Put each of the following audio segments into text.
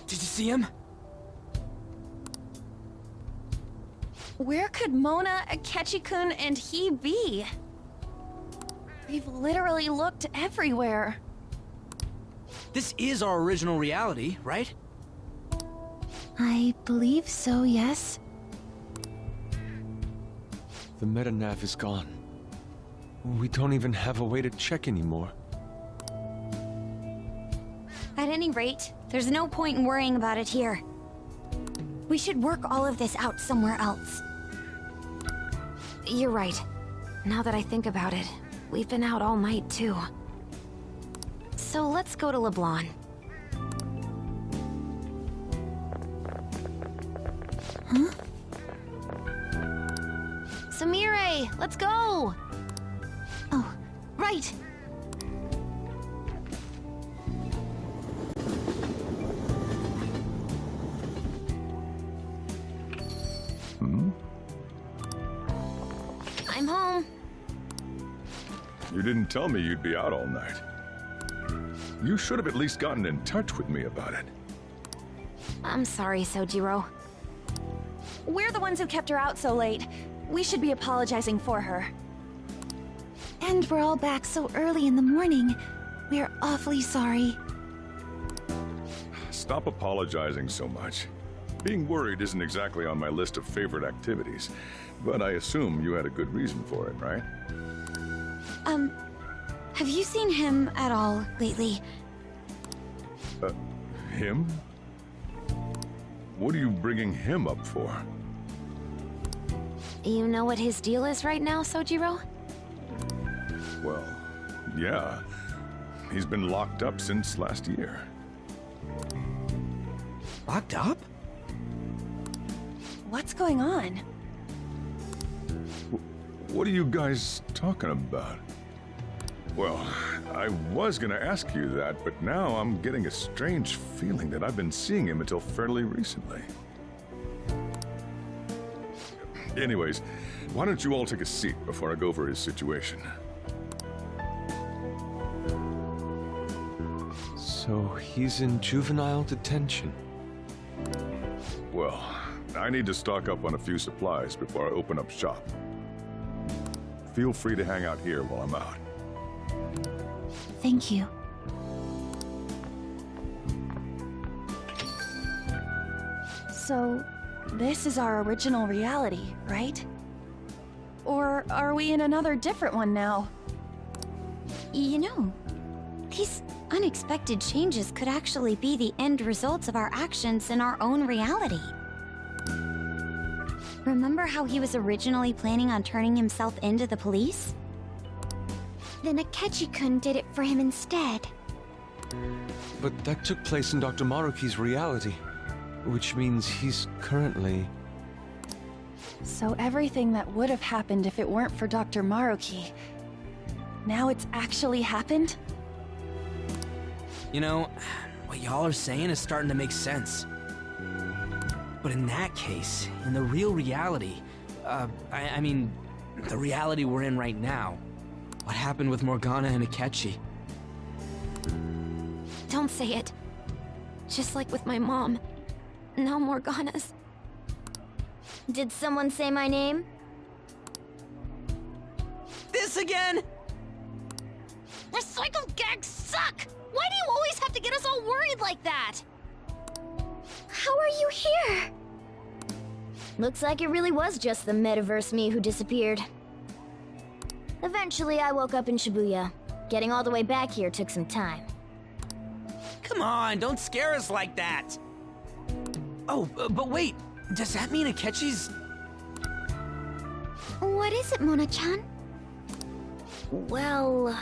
Did you see him? Where could Mona, Akechi-kun, and he be? We've literally looked everywhere. This is our original reality, right? I believe so, yes. The metanav is gone. We don't even have a way to check anymore. At any rate, there's no point in worrying about it here. We should work all of this out somewhere else. You're right. Now that I think about it, we've been out all night too. So let's go to LeBlanc. Huh? Samire, let's go! Oh, right. I'm home. You didn't tell me you'd be out all night. You should have at least gotten in touch with me about it. I'm sorry, Sojiro. We're the ones who kept her out so late. We should be apologizing for her. And we're all back so early in the morning. We're awfully sorry. Stop apologizing so much. Being worried isn't exactly on my list of favorite activities, but I assume you had a good reason for it, right? Have you seen him at all lately? Him? What are you bringing him up for? You know what his deal is right now, Sojiro? Well, yeah. He's been locked up since last year. Locked up? What's going on? What are you guys talking about? Well, I was gonna ask you that, but now I'm getting a strange feeling that I've been seeing him until fairly recently. Anyways, why don't you all take a seat before I go over his situation? So he's in juvenile detention. Well, I need to stock up on a few supplies before I open up shop. Feel free to hang out here while I'm out. Thank you. So, this is our original reality, right? Or are we in another different one now? You know, these unexpected changes could actually be the end results of our actions in our own reality. Remember how he was originally planning on turning himself into the police? Then Akechi-kun did it for him instead. But that took place in Dr. Maruki's reality, which means he's currently... So everything that would have happened if it weren't for Dr. Maruki, now it's actually happened? You know, what y'all are saying is starting to make sense. But in that case, in the real reality, I mean, the reality we're in right now, what happened with Morgana and Akechi? Don't say it. Just like with my mom. Now Morgana's. Did someone say my name? This again? Recycled gags suck! Why do you always have to get us all worried like that? How are you here? Looks like it really was just the metaverse me who disappeared. Eventually, I woke up in Shibuya. Getting all the way back here took some time. Come on, don't scare us like that. Oh, but wait, does that mean Akechi's... What is it, Mona-chan? Well...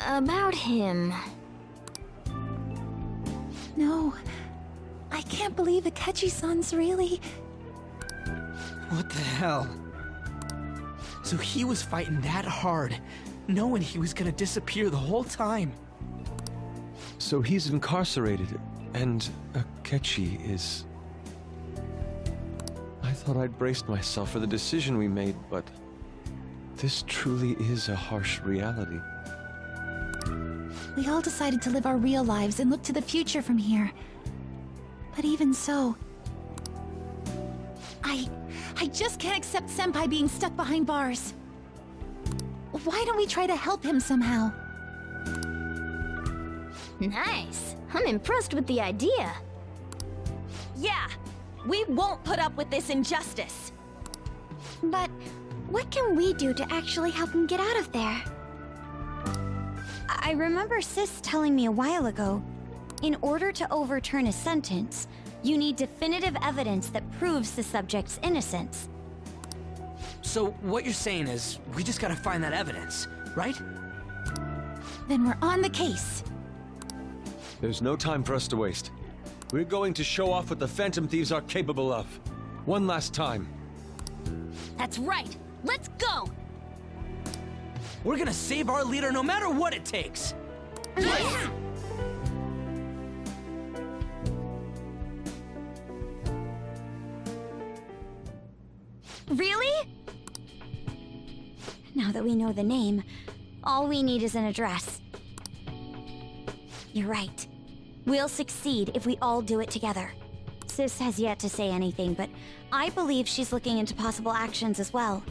about him. No, I can't believe Akechi-san's really... What the hell? So he was fighting that hard, knowing he was gonna disappear the whole time. So he's incarcerated, and Akechi is... I thought I'd braced myself for the decision we made, but... this truly is a harsh reality. We all decided to live our real lives and look to the future from here. But even so... I just can't accept Senpai being stuck behind bars. Why don't we try to help him somehow? Nice. I'm impressed with the idea. Yeah, we won't put up with this injustice. But what can we do to actually help him get out of there? I remember Sis telling me a while ago, in order to overturn a sentence, you need definitive evidence that proves the subject's innocence. So what you're saying is, we just gotta find that evidence, right? Then we're on the case. There's no time for us to waste. We're going to show off what the Phantom Thieves are capable of. One last time. That's right. Let's go! We're gonna save our leader no matter what it takes! Yeah! Really? Now that we know the name, all we need is an address. You're right. We'll succeed if we all do it together. Sis has yet to say anything, but I believe she's looking into possible actions as well.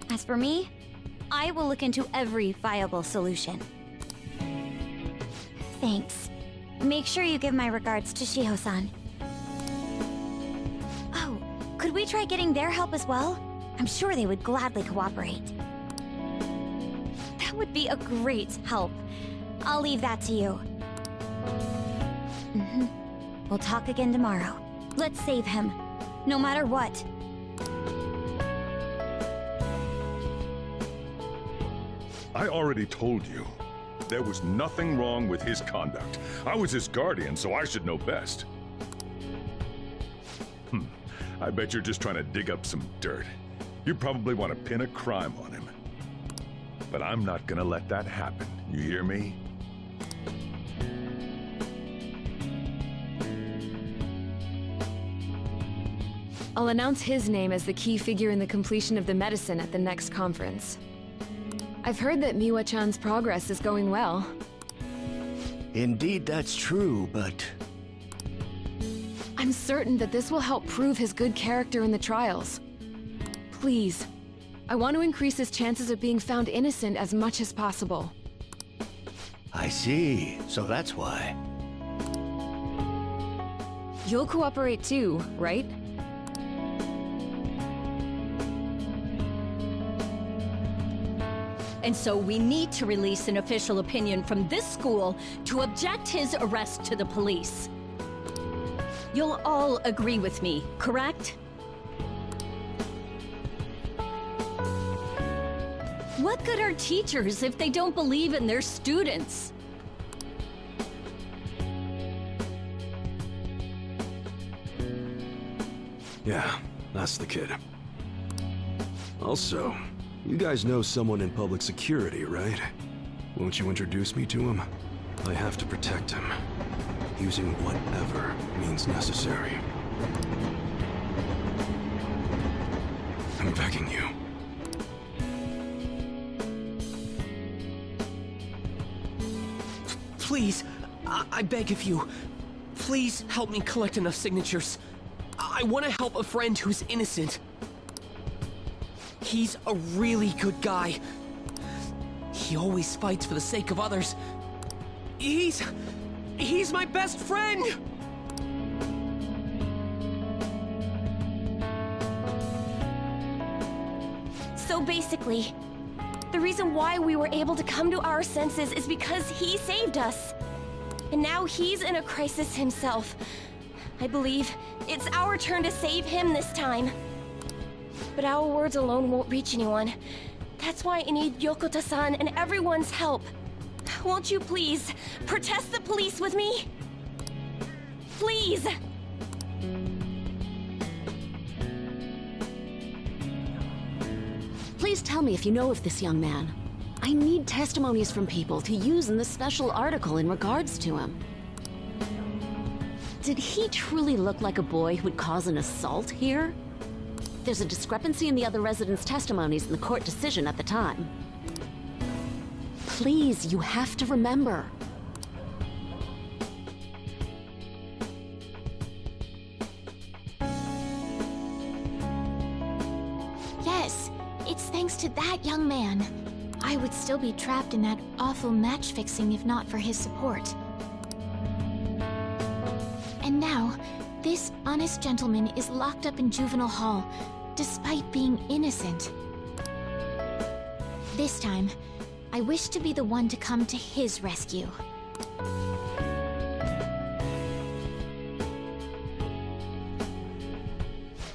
As for me, I will look into every viable solution. Thanks. Make sure you give my regards to Shiho-san. Oh, could we try getting their help as well? I'm sure they would gladly cooperate. That would be a great help. I'll leave that to you. We'll talk again tomorrow. Let's save him, no matter what. I already told you. There was nothing wrong with his conduct. I was his guardian, so I should know best. I bet you're just trying to dig up some dirt. You probably want to pin a crime on him. But I'm not gonna let that happen. You hear me? I'll announce his name as the key figure in the completion of the medicine at the next conference. I've heard that Miwa-chan's progress is going well. Indeed, that's true, but... I'm certain that this will help prove his good character in the trials. Please, I want to increase his chances of being found innocent as much as possible. I see. So that's why. You'll cooperate too, right? And so we need to release an official opinion from this school to object his arrest to the police. You'll all agree with me, correct? What good are teachers if they don't believe in their students? Yeah, that's the kid. Also, you guys know someone in public security, right? Won't you introduce me to him? I have to protect him. Using whatever means necessary. I'm begging you. Please, I beg of you. Please help me collect enough signatures. I want to help a friend who's innocent. He's a really good guy. He always fights for the sake of others. He's my best friend! So basically, the reason why we were able to come to our senses is because he saved us. And now he's in a crisis himself. I believe it's our turn to save him this time. But our words alone won't reach anyone. That's why I need Yokota-san and everyone's help. Won't you please protest the police with me? Please! Please tell me if you know of this young man. I need testimonies from people to use in the special article in regards to him. Did he truly look like a boy who would cause an assault here? There's a discrepancy in the other residents' testimonies in the court decision at the time. Please, you have to remember. to that young man. I would still be trapped in that awful match fixing if not for his support. And now, this honest gentleman is locked up in juvenile hall, despite being innocent. This time, I wish to be the one to come to his rescue.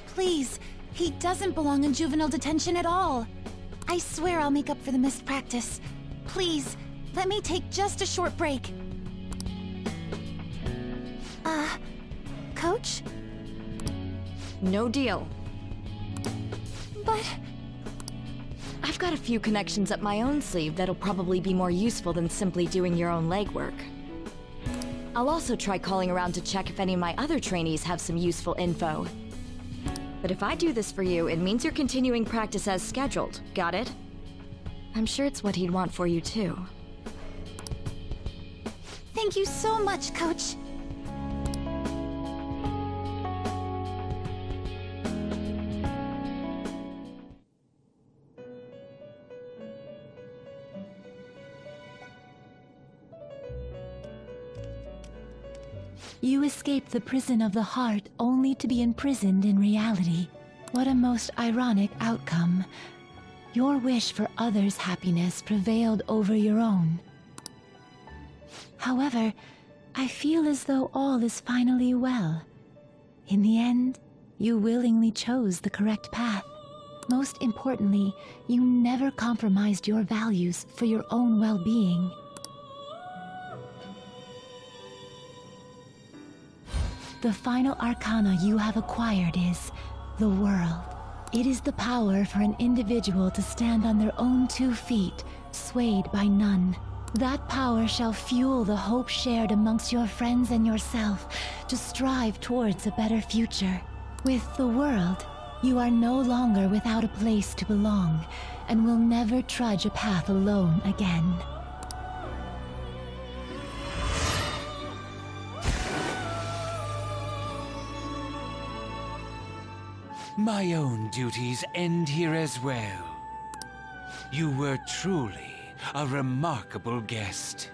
Please, he doesn't belong in juvenile detention at all. I swear I'll make up for the missed practice. Please, let me take just a short break. Coach? No deal. But... I've got a few connections up my own sleeve that'll probably be more useful than simply doing your own legwork. I'll also try calling around to check if any of my other trainees have some useful info. But if I do this for you, it means you're continuing practice as scheduled. Got it? I'm sure it's what he'd want for you, too. Thank you so much, Coach. You escape the prison of the heart only to be imprisoned in reality. What a most ironic outcome. Your wish for others' happiness prevailed over your own. However, I feel as though all is finally well. In the end, you willingly chose the correct path. Most importantly, you never compromised your values for your own well-being. The final arcana you have acquired is the world. It is the power for an individual to stand on their own 2 feet, swayed by none. That power shall fuel the hope shared amongst your friends and yourself to strive towards a better future. With the world, you are no longer without a place to belong, and will never trudge a path alone again. My own duties end here as well. You were truly a remarkable guest.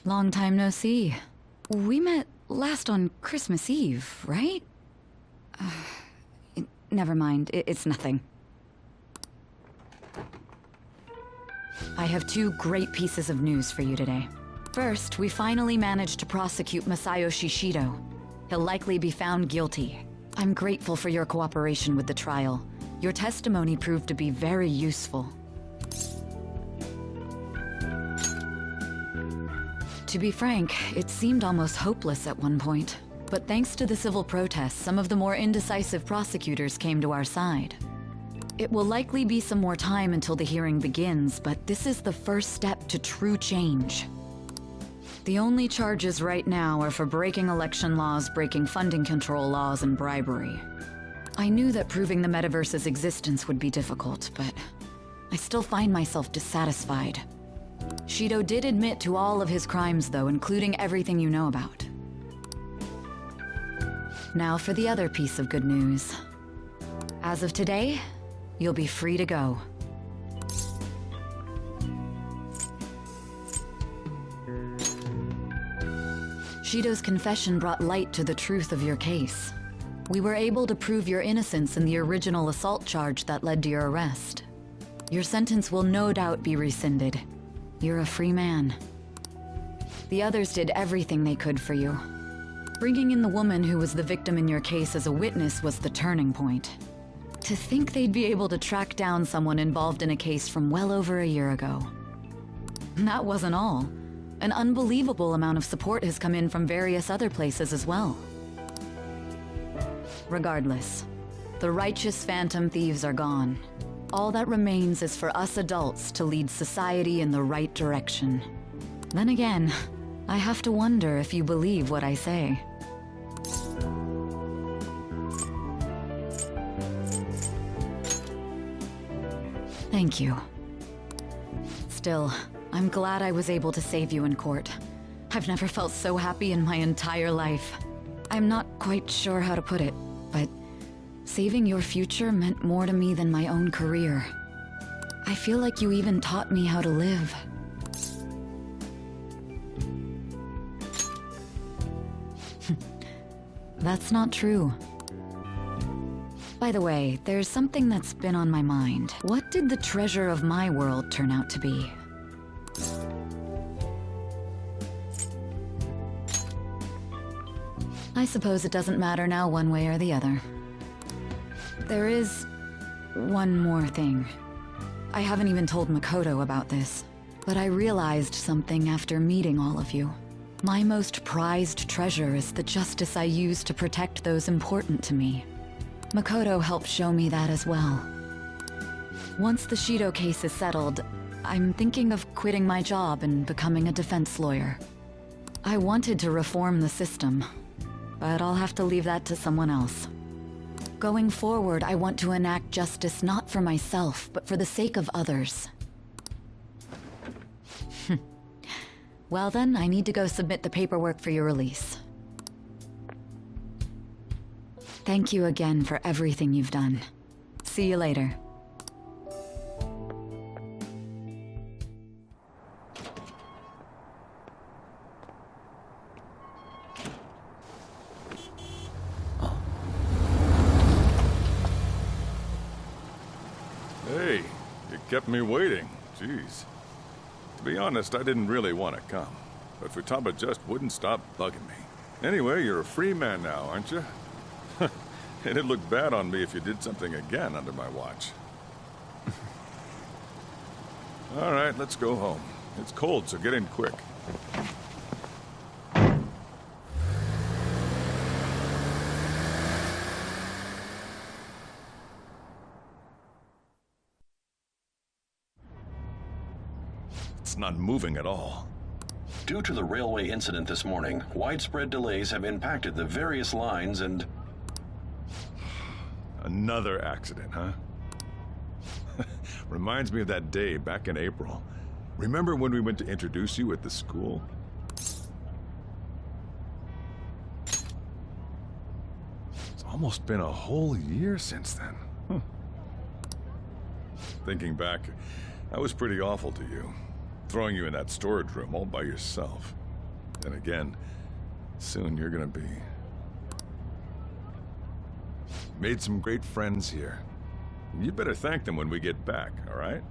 Long time no see. We met last on Christmas Eve, right? Never mind, it's nothing. I have 2 great pieces of news for you today. First, we finally managed to prosecute Masayoshi Shido. He'll likely be found guilty. I'm grateful for your cooperation with the trial. Your testimony proved to be very useful. To be frank, it seemed almost hopeless at one point. But thanks to the civil protests, some of the more indecisive prosecutors came to our side. It will likely be some more time until the hearing begins, but this is the first step to true change. The only charges right now are for breaking election laws, breaking funding control laws, and bribery. I knew that proving the metaverse's existence would be difficult, but I still find myself dissatisfied. Shido did admit to all of his crimes, though, including everything you know about. Now for the other piece of good news. As of today, you'll be free to go. Shido's confession brought light to the truth of your case. We were able to prove your innocence in the original assault charge that led to your arrest. Your sentence will no doubt be rescinded. You're a free man. The others did everything they could for you. Bringing in the woman who was the victim in your case as a witness was the turning point. To think they'd be able to track down someone involved in a case from well over a year ago. That wasn't all. An unbelievable amount of support has come in from various other places as well. Regardless, the righteous Phantom Thieves are gone. All that remains is for us adults to lead society in the right direction. Then again, I have to wonder if you believe what I say. Thank you. Still, I'm glad I was able to save you in court. I've never felt so happy in my entire life. I'm not quite sure how to put it, but saving your future meant more to me than my own career. I feel like you even taught me how to live. That's not true. By the way, there's something that's been on my mind. What did the treasure of my world turn out to be? I suppose it doesn't matter now one way or the other. There is one more thing. I haven't even told Makoto about this, but I realized something after meeting all of you. My most prized treasure is the justice I use to protect those important to me. Makoto helped show me that as well. Once the Shido case is settled, I'm thinking of quitting my job and becoming a defense lawyer. I wanted to reform the system, but I'll have to leave that to someone else. Going forward, I want to enact justice not for myself, but for the sake of others. Well then, I need to go submit the paperwork for your release. Thank you again for everything you've done. See you later. Hey, you kept me waiting. Jeez. To be honest, I didn't really want to come, but Futaba just wouldn't stop bugging me. Anyway, you're a free man now, aren't you? It'd look bad on me if you did something again under my watch. All right, let's go home. It's cold, so get in quick. It's not moving at all. Due to the railway incident this morning, widespread delays have impacted the various lines and... Another accident, huh? Reminds me of that day back in April. Remember when we went to introduce you at the school? It's almost been a whole year since then. Thinking back, I was pretty awful to you. Throwing you in that storage room all by yourself. Then again, soon you're gonna be... Made some great friends here. You better thank them when we get back, all right?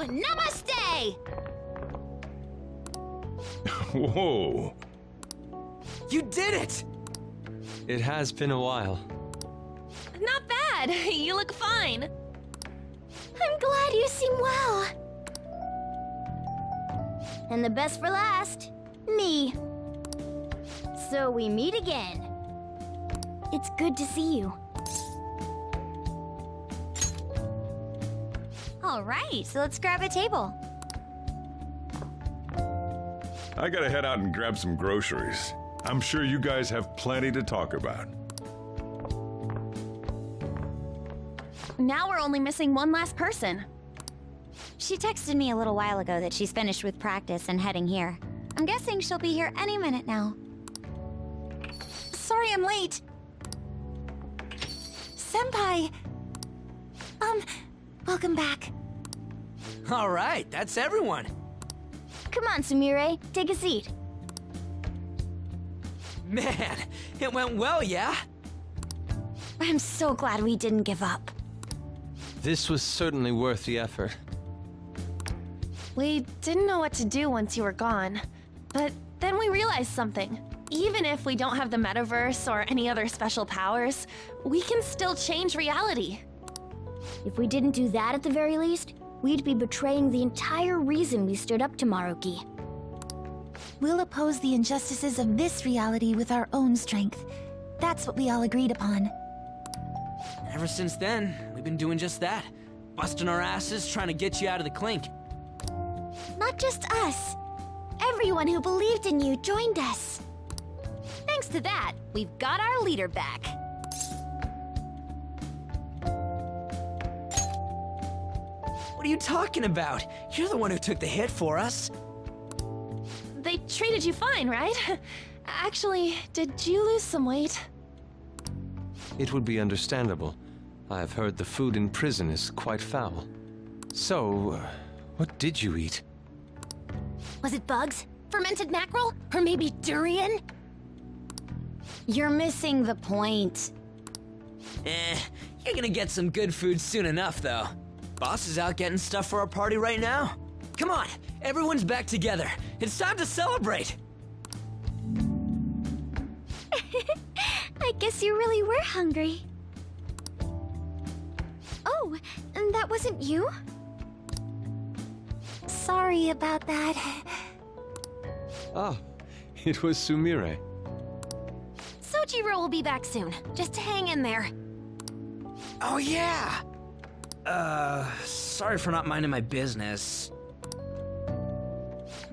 Namaste! Whoa! You did it! It has been a while. Not bad. You look fine. I'm glad you seem well. And the best for last, me. So we meet again. It's good to see you. All right, so let's grab a table. I gotta head out and grab some groceries. I'm sure you guys have plenty to talk about. Now we're only missing one last person. She texted me a little while ago that she's finished with practice and heading here. I'm guessing she'll be here any minute now. Sorry I'm late. Senpai! Welcome back. All right, that's everyone. Come on, Sumire, take a seat. Man, it went well, yeah? I'm so glad we didn't give up. This was certainly worth the effort. We didn't know what to do once you were gone. But then we realized something. Even if we don't have the metaverse or any other special powers, we can still change reality. If we didn't do that at the very least, we'd be betraying the entire reason we stood up to Maruki. We'll oppose the injustices of this reality with our own strength. That's what we all agreed upon. Ever since then, we've been doing just that. Busting our asses, trying to get you out of the clink. Not just us. Everyone who believed in you joined us. Thanks to that, we've got our leader back. What are you talking about? You're the one who took the hit for us. They treated you fine, right? Actually, did you lose some weight? It would be understandable. I've heard the food in prison is quite foul. So, what did you eat? Was it bugs? Fermented mackerel? Or maybe durian? You're missing the point. You're gonna get some good food soon enough, though. Boss is out getting stuff for our party right now. Come on, everyone's back together. It's time to celebrate. I guess you really were hungry. Oh, and that wasn't you? Sorry about that. Ah, it was Sumire. Sojiro will be back soon. Just hang in there. Oh, yeah! Sorry for not minding my business.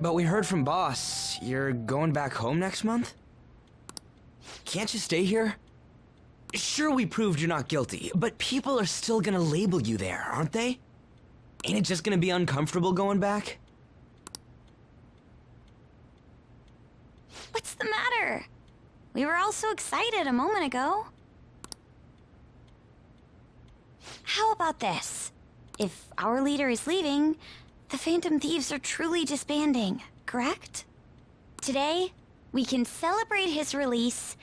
But we heard from Boss, you're going back home next month? Can't you stay here? Sure, we proved you're not guilty, but people are still gonna label you there, aren't they? Ain't it just gonna be uncomfortable going back? What's the matter? We were all so excited a moment ago. How about this? If our leader is leaving, the Phantom Thieves are truly disbanding, correct? Today, we can celebrate his release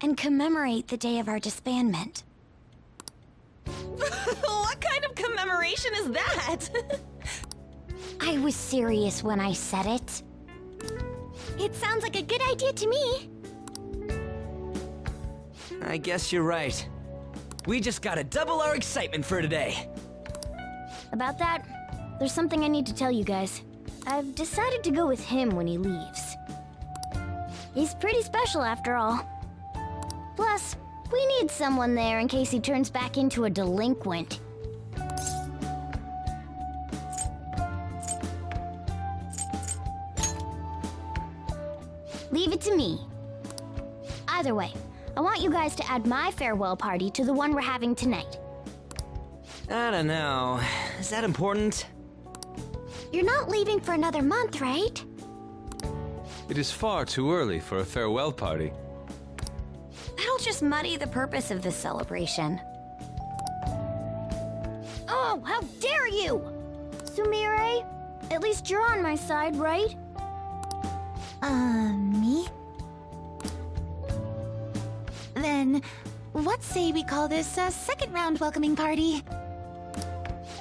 and commemorate the day of our disbandment. What kind of commemoration is that? I was serious when I said it. It sounds like a good idea to me. I guess you're right. We just gotta double our excitement for today. About that, there's something I need to tell you guys. I've decided to go with him when he leaves. He's pretty special after all. Plus, we need someone there in case he turns back into a delinquent. Leave it to me. Either way, I want you guys to add my farewell party to the one we're having tonight. I don't know. Is that important? You're not leaving for another month, right? It is far too early for a farewell party. That'll just muddy the purpose of this celebration. Oh, how dare you! Sumire, at least you're on my side, right? Me? Then, what say we call this a second round welcoming party?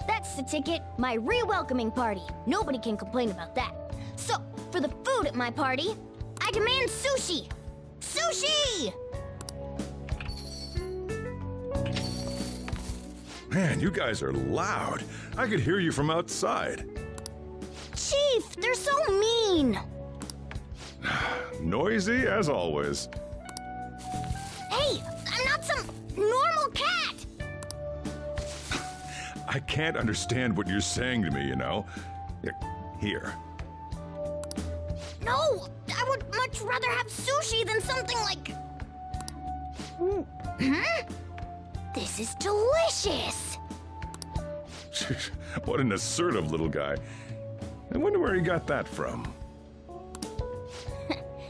That's the ticket, my re-welcoming party. Nobody can complain about that. So, for the food at my party, I demand sushi! Sushi! Man, you guys are loud. I could hear you from outside. Chief, they're so mean! Noisy as always. Hey, I'm not some normal cat! I can't understand what you're saying to me, you know. Here. No, I would much rather have sushi than something like... This is delicious! What an assertive little guy. I wonder where he got that from.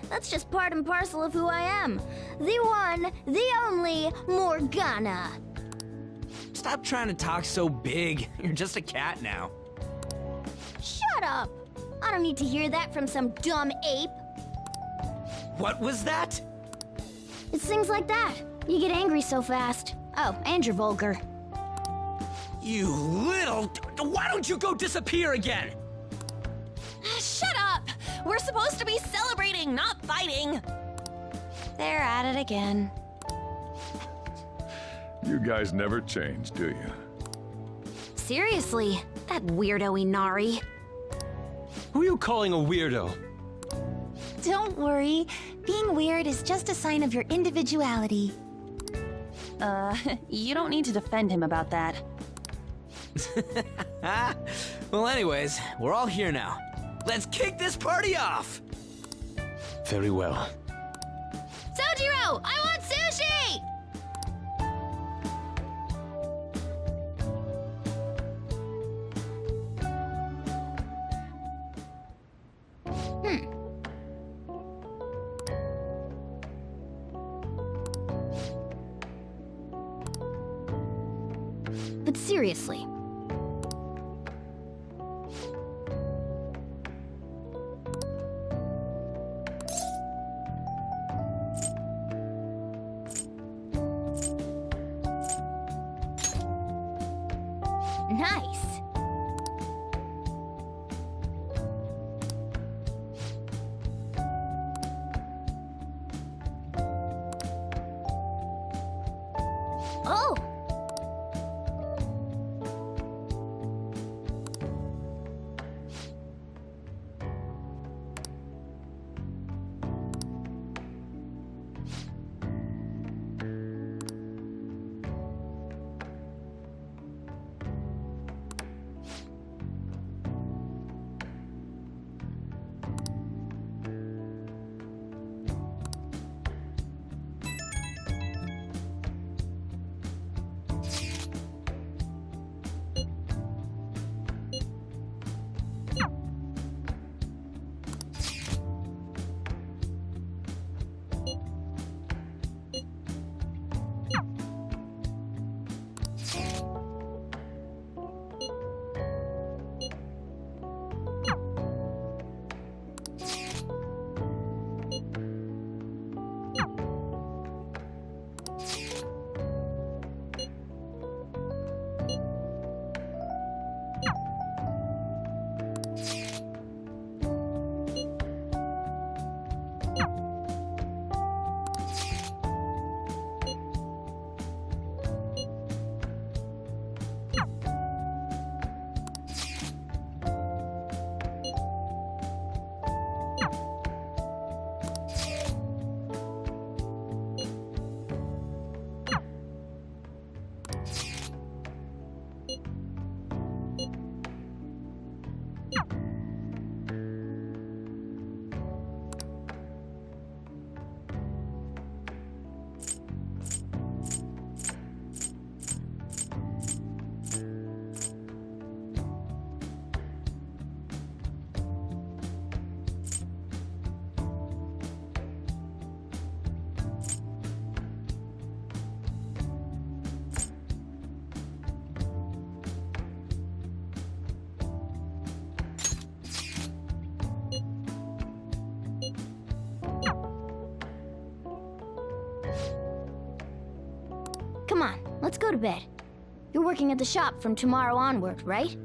That's just part and parcel of who I am. The one, the only Morgana. stop trying to talk so big. You're just a cat now. Shut up! I don't need to hear that from some dumb ape. What was that? It's things like that. You get angry so fast. Oh, and you're vulgar. You little... Why don't you go disappear again? Shut up! We're supposed to be celebrating, not fighting. They're at it again. You guys never change, do you? Seriously, that weirdo Inari. Who are you calling a weirdo? Don't worry. Being weird is just a sign of your individuality. You don't need to defend him about that. Well, anyways, we're all here now. Let's kick this party off! Very well. Sojiro, I want sushi! But seriously. Nice. Oh! Come on, let's go to bed. You're working at the shop from tomorrow onward, right?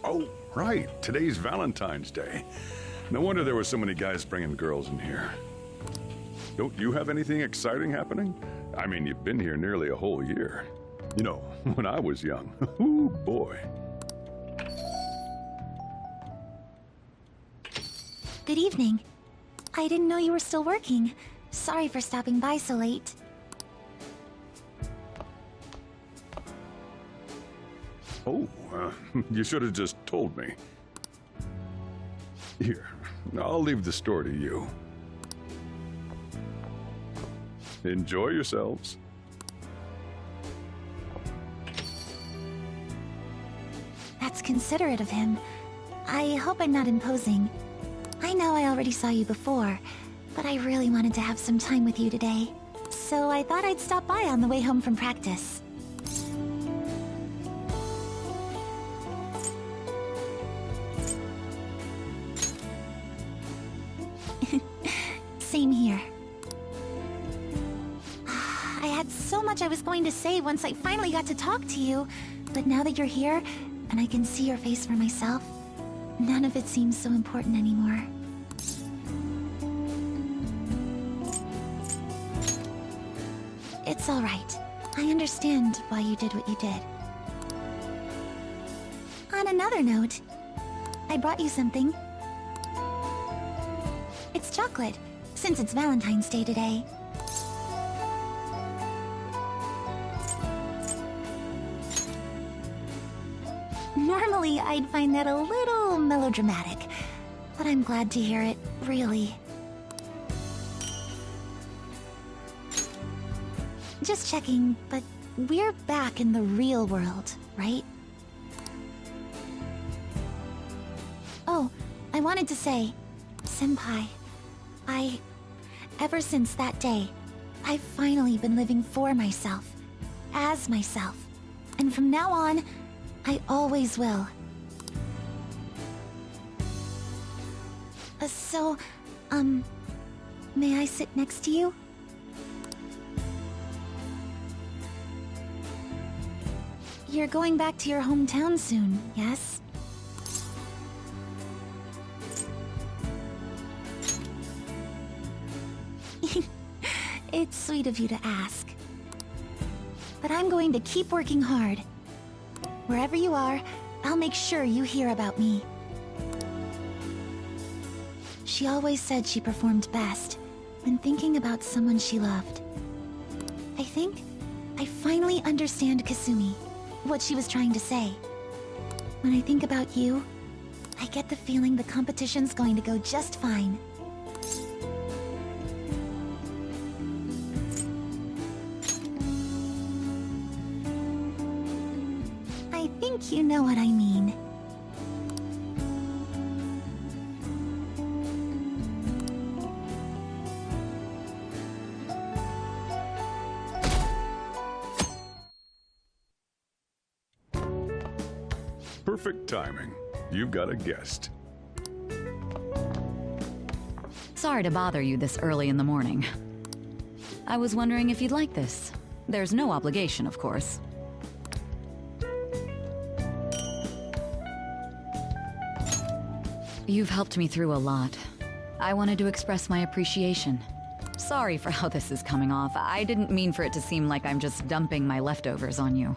Oh, right. Today's Valentine's Day. No wonder there were so many guys bringing girls in here. Don't you have anything exciting happening? I mean, you've been here nearly a whole year. You know, when I was young. Ooh, boy. Good evening. I didn't know you were still working. Sorry for stopping by so late. Oh, you should have just told me. Here, I'll leave the store to you. Enjoy yourselves. That's considerate of him. I hope I'm not imposing. I know I already saw you before, but I really wanted to have some time with you today. So I thought I'd stop by on the way home from practice. Same here. I had so much I was going to say once I finally got to talk to you, but now that you're here, and I can see your face for myself, none of it seems so important anymore. It's all right. I understand why you did what you did. On another note, I brought you something. It's chocolate, since it's Valentine's Day today. Normally, I'd find that a little melodramatic, but I'm glad to hear it, really. Just checking, but we're back in the real world, right? Oh, I wanted to say, Senpai, ever since that day, I've finally been living for myself, as myself, and from now on, I always will. May I sit next to you? You're going back to your hometown soon, yes? It's sweet of you to ask. But I'm going to keep working hard. Wherever you are, I'll make sure you hear about me. She always said she performed best when thinking about someone she loved. I think I finally understand Kasumi, what she was trying to say. When I think about you, I get the feeling the competition's going to go just fine. I think you know what I mean. Perfect timing. You've got a guest. Sorry to bother you this early in the morning. I was wondering if you'd like this. There's no obligation, of course. You've helped me through a lot. I wanted to express my appreciation. Sorry for how this is coming off. I didn't mean for it to seem like I'm just dumping my leftovers on you.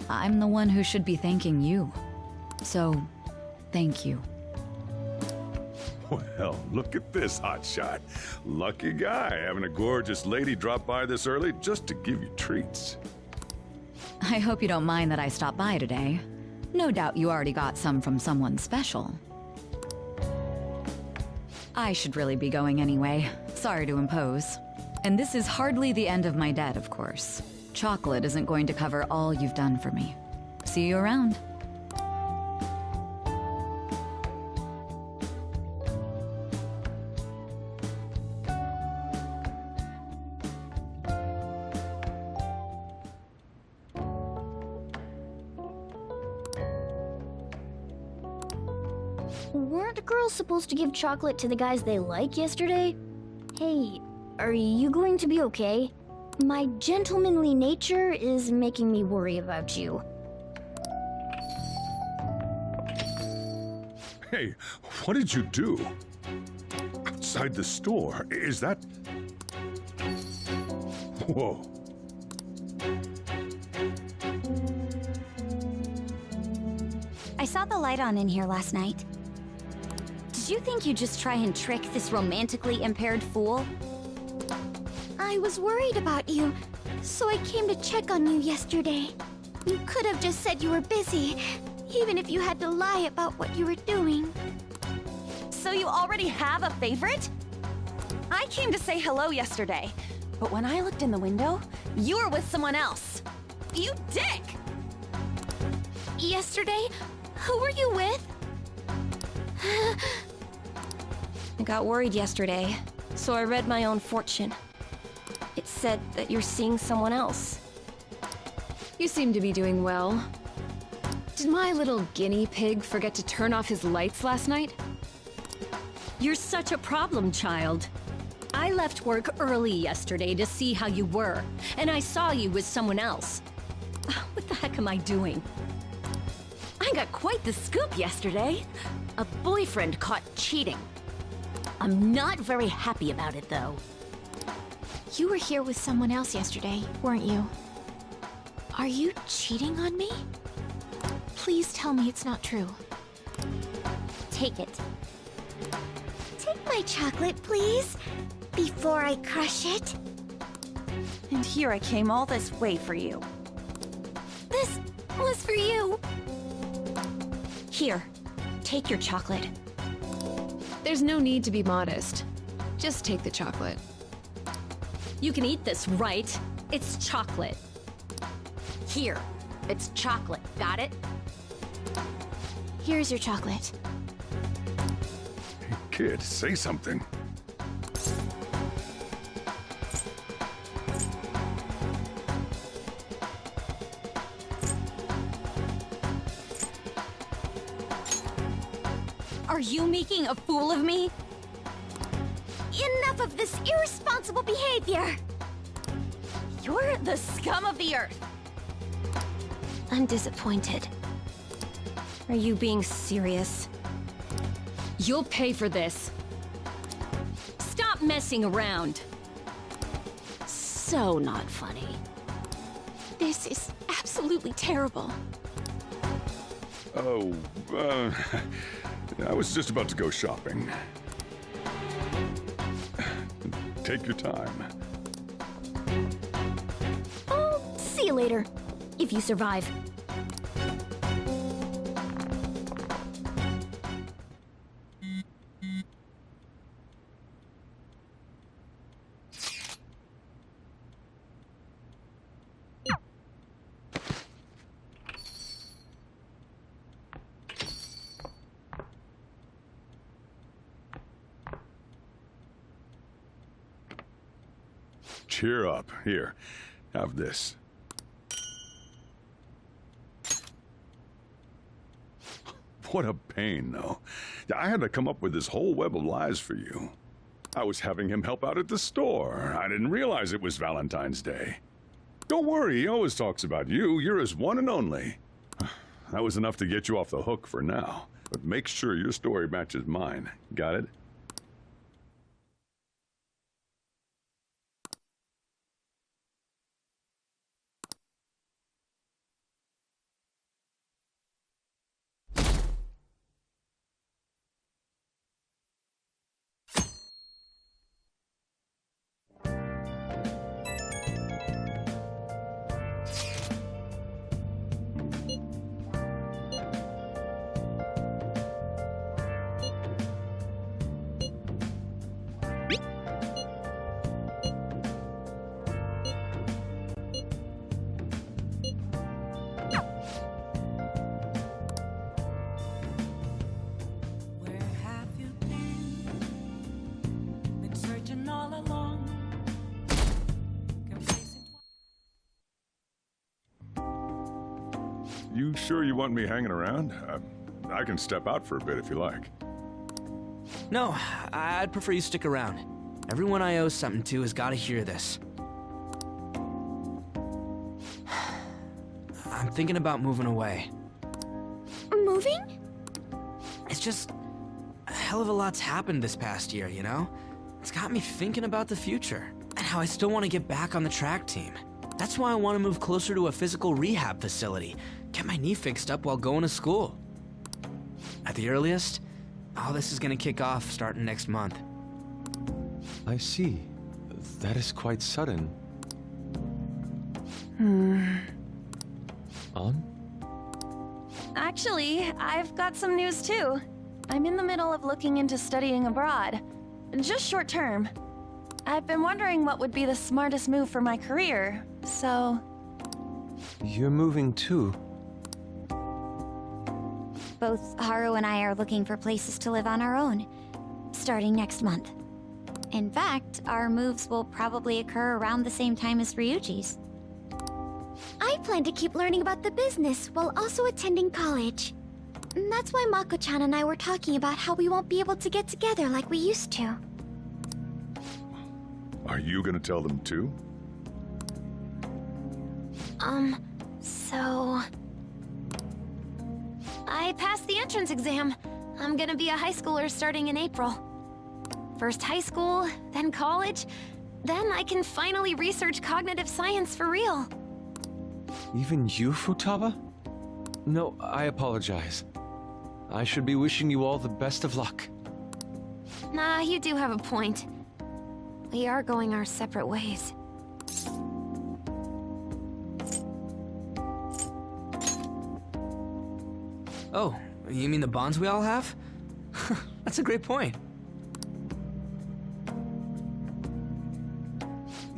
I'm the one who should be thanking you. So, thank you. Well, look at this hotshot. Lucky guy having a gorgeous lady drop by this early just to give you treats. I hope you don't mind that I stopped by today. No doubt you already got some from someone special. I should really be going anyway. Sorry to impose. And this is hardly the end of my debt, of course. Chocolate isn't going to cover all you've done for me. See you around. Weren't girls supposed to give chocolate to the guys they like yesterday? Hey, are you going to be okay? My gentlemanly nature is making me worry about you. Hey, what did you do? Outside the store, is that... Whoa. I saw the light on in here last night. Did you think you'd just try and trick this romantically impaired fool? I was worried about you, so I came to check on you yesterday. You could have just said you were busy, even if you had to lie about what you were doing. So you already have a favorite? I came to say hello yesterday, but when I looked in the window, you were with someone else. You dick! Yesterday? Who were you with? I got worried yesterday, so I read my own fortune. It said that you're seeing someone else. You seem to be doing well. Did my little guinea pig forget to turn off his lights last night? You're such a problem child. I left work early yesterday to see how you were, and I saw you with someone else. What the heck am I doing? I got quite the scoop yesterday. A boyfriend caught cheating. I'm not very happy about it, though. You were here with someone else yesterday, weren't you? Are you cheating on me? Please tell me it's not true. Take it. Take my chocolate, please, before I crush it. And here I came all this way for you. This was for you. Here, take your chocolate. There's no need to be modest. Just take the chocolate. You can eat this, right? It's chocolate. Here, it's chocolate. Got it? Here's your chocolate. Hey, kid, say something. Are you making a fool of me? Enough of this irresponsible behavior! You're the scum of the earth. I'm disappointed. Are you being serious? You'll pay for this. Stop messing around. So not funny. This is absolutely terrible. Oh, I was just about to go shopping. Take your time. I'll see you later, if you survive. Cheer up. Here, have this. What a pain, though. I had to come up with this whole web of lies for you. I was having him help out at the store. I didn't realize it was Valentine's Day. Don't worry, he always talks about you. You're his one and only. That was enough to get you off the hook for now. But make sure your story matches mine. Got it? You sure you want me hanging around? I can step out for a bit if you like. No, I'd prefer you stick around. Everyone I owe something to has got to hear this. I'm thinking about moving away. Moving? It's just... a hell of a lot's happened this past year, you know? It's got me thinking about the future, and how I still want to get back on the track team. That's why I want to move closer to a physical rehab facility, get my knee fixed up while going to school. At the earliest, all this is going to kick off starting next month. I see. That is quite sudden. On? Actually, I've got some news too. I'm in the middle of looking into studying abroad. Just short term. I've been wondering what would be the smartest move for my career, so... You're moving too. Both Haru and I are looking for places to live on our own, starting next month. In fact, our moves will probably occur around the same time as Ryuji's. I plan to keep learning about the business while also attending college. And that's why Mako-chan and I were talking about how we won't be able to get together like we used to. Are you gonna tell them too? So... I passed the entrance exam. I'm gonna be a high schooler starting in April. First high school, then college, then I can finally research cognitive science for real. Even you, Futaba? No, I apologize. I should be wishing you all the best of luck. Nah, you do have a point. We are going our separate ways. Oh, you mean the bonds we all have? That's a great point.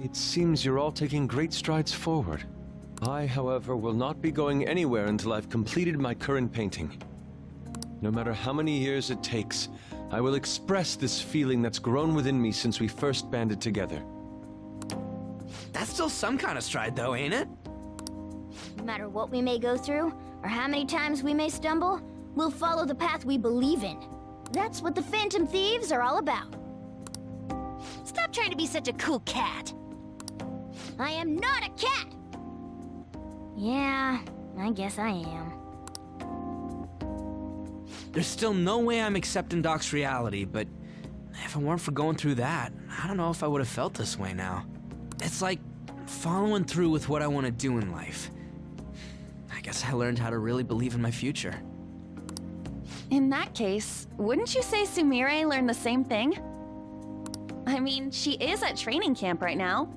It seems you're all taking great strides forward. I, however, will not be going anywhere until I've completed my current painting. No matter how many years it takes, I will express this feeling that's grown within me since we first banded together. That's still some kind of stride, though, ain't it? No matter what we may go through, or how many times we may stumble, we'll follow the path we believe in. That's what the Phantom Thieves are all about. Stop trying to be such a cool cat. I am not a cat! Yeah, I guess I am. There's still no way I'm accepting Doc's reality, but if it weren't for going through that, I don't know if I would have felt this way now. It's like following through with what I want to do in life. I guess I learned how to really believe in my future. In that case, wouldn't you say Sumire learned the same thing? I mean, she is at training camp right now.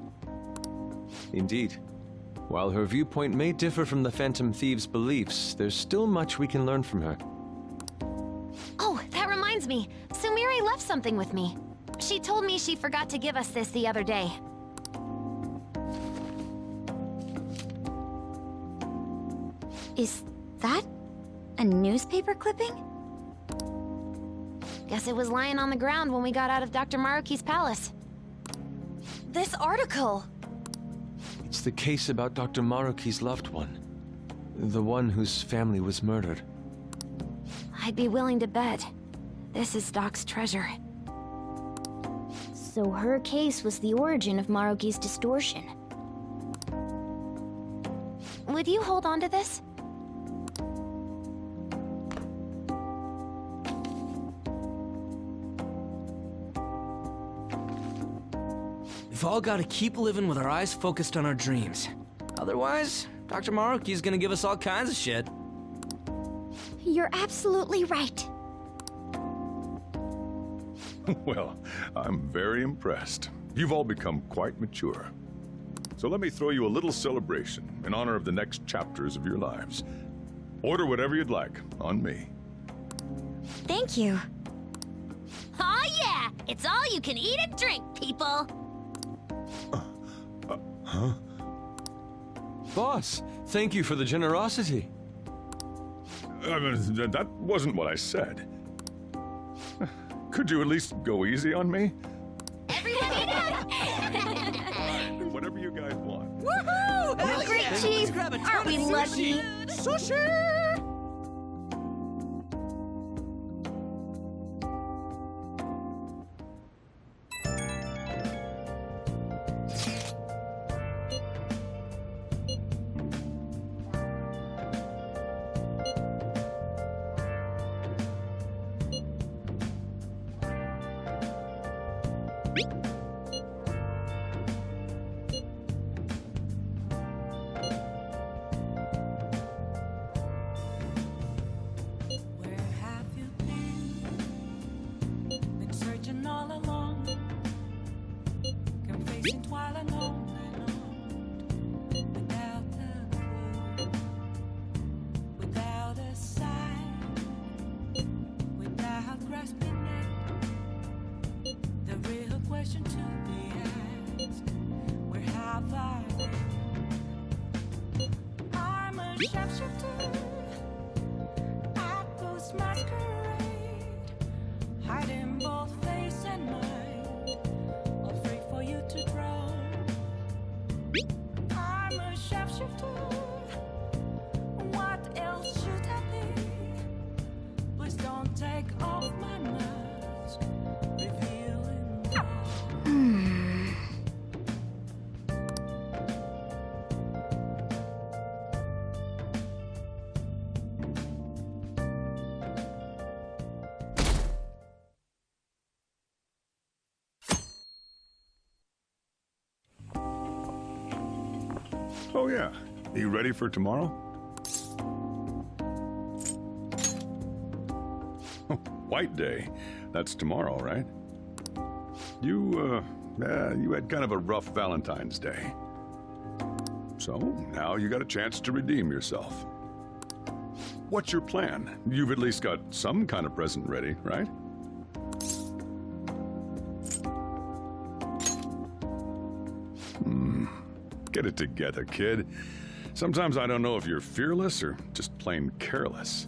Indeed. While her viewpoint may differ from the Phantom Thieves' beliefs, there's still much we can learn from her. Oh, that reminds me. Sumire left something with me. She told me she forgot to give us this the other day. Is that a newspaper clipping? Guess it was lying on the ground when we got out of Dr. Maruki's palace. This article! It's the case about Dr. Maruki's loved one. The one whose family was murdered. I'd be willing to bet this is Doc's treasure. So her case was the origin of Maruki's distortion. Would you hold on to this? We've all got to keep living with our eyes focused on our dreams. Otherwise, Dr. Maruki's gonna give us all kinds of shit. You're absolutely right. Well, I'm very impressed. You've all become quite mature. So let me throw you a little celebration in honor of the next chapters of your lives. Order whatever you'd like, on me. Thank you. Oh yeah! It's all you can eat and drink, people! Huh? Boss, thank you for the generosity. That wasn't what I said. Could you at least go easy on me? Whatever you guys want. Woohoo! Hell Great yeah! cheese! Let's grab a ton Aren't we of lucky? Sushi! Been searching all along. Can face Innocent while alone without a clue, without a sign, without grasping it. The real question to be asked: where have I been? I'm a shapeshifter at Ghost Masquerade, hiding both face and mind, afraid for you to drown. I'm a shapeshifter. What else should I be? Please don't take off my mask, revealing Oh, yeah. You ready for tomorrow? White Day. That's tomorrow, right? You had kind of a rough Valentine's Day. So, now you got a chance to redeem yourself. What's your plan? You've at least got some kind of present ready, right? Get it together, kid. Sometimes I don't know if you're fearless or just plain careless.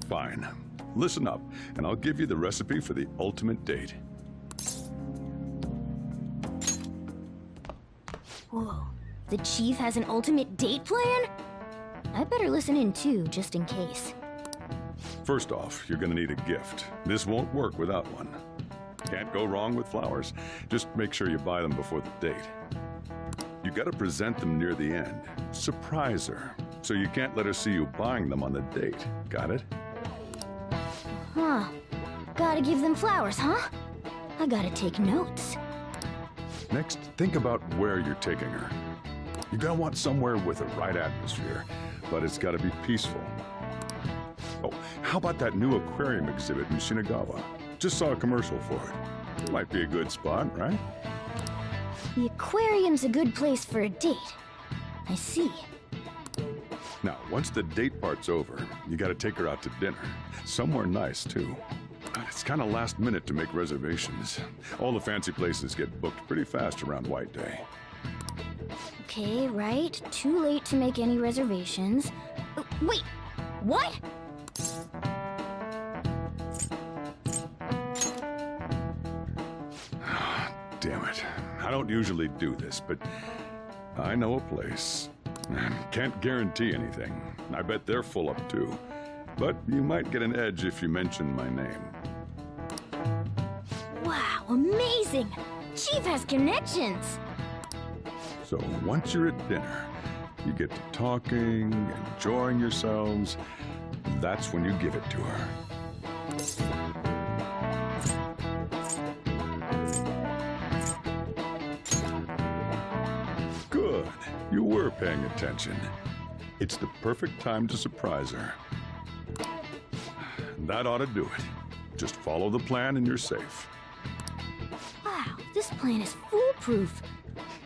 Fine. Listen up, and I'll give you the recipe for the ultimate date. Whoa. The chief has an ultimate date plan? I better listen in too, just in case. First off, you're gonna need a gift. This won't work without one. Can't go wrong with flowers. Just make sure you buy them before the date. You gotta present them near the end. Surprise her. So you can't let her see you buying them on the date. Got it? Huh. Gotta give them flowers, huh? I gotta take notes. Next, think about where you're taking her. You're gonna want somewhere with the right atmosphere, but it's gotta be peaceful. Oh, how about that new aquarium exhibit in Shinagawa? Just saw a commercial for it. Might be a good spot, right? The aquarium's a good place for a date. I see. Now, once the date part's over, you gotta take her out to dinner. Somewhere nice, too. It's kind of last minute to make reservations. All the fancy places get booked pretty fast around White Day. Okay, right. Too late to make any reservations. Wait! What? Damn it. I don't usually do this, but I know a place. Can't guarantee anything. I bet they're full up too. But you might get an edge if you mention my name. Wow, amazing! Chief has connections! So once you're at dinner, you get to talking, enjoying yourselves. That's when you give it to her. Good. You were paying attention. It's the perfect time to surprise her. That ought to do it. Just follow the plan and you're safe. Wow, this plan is foolproof.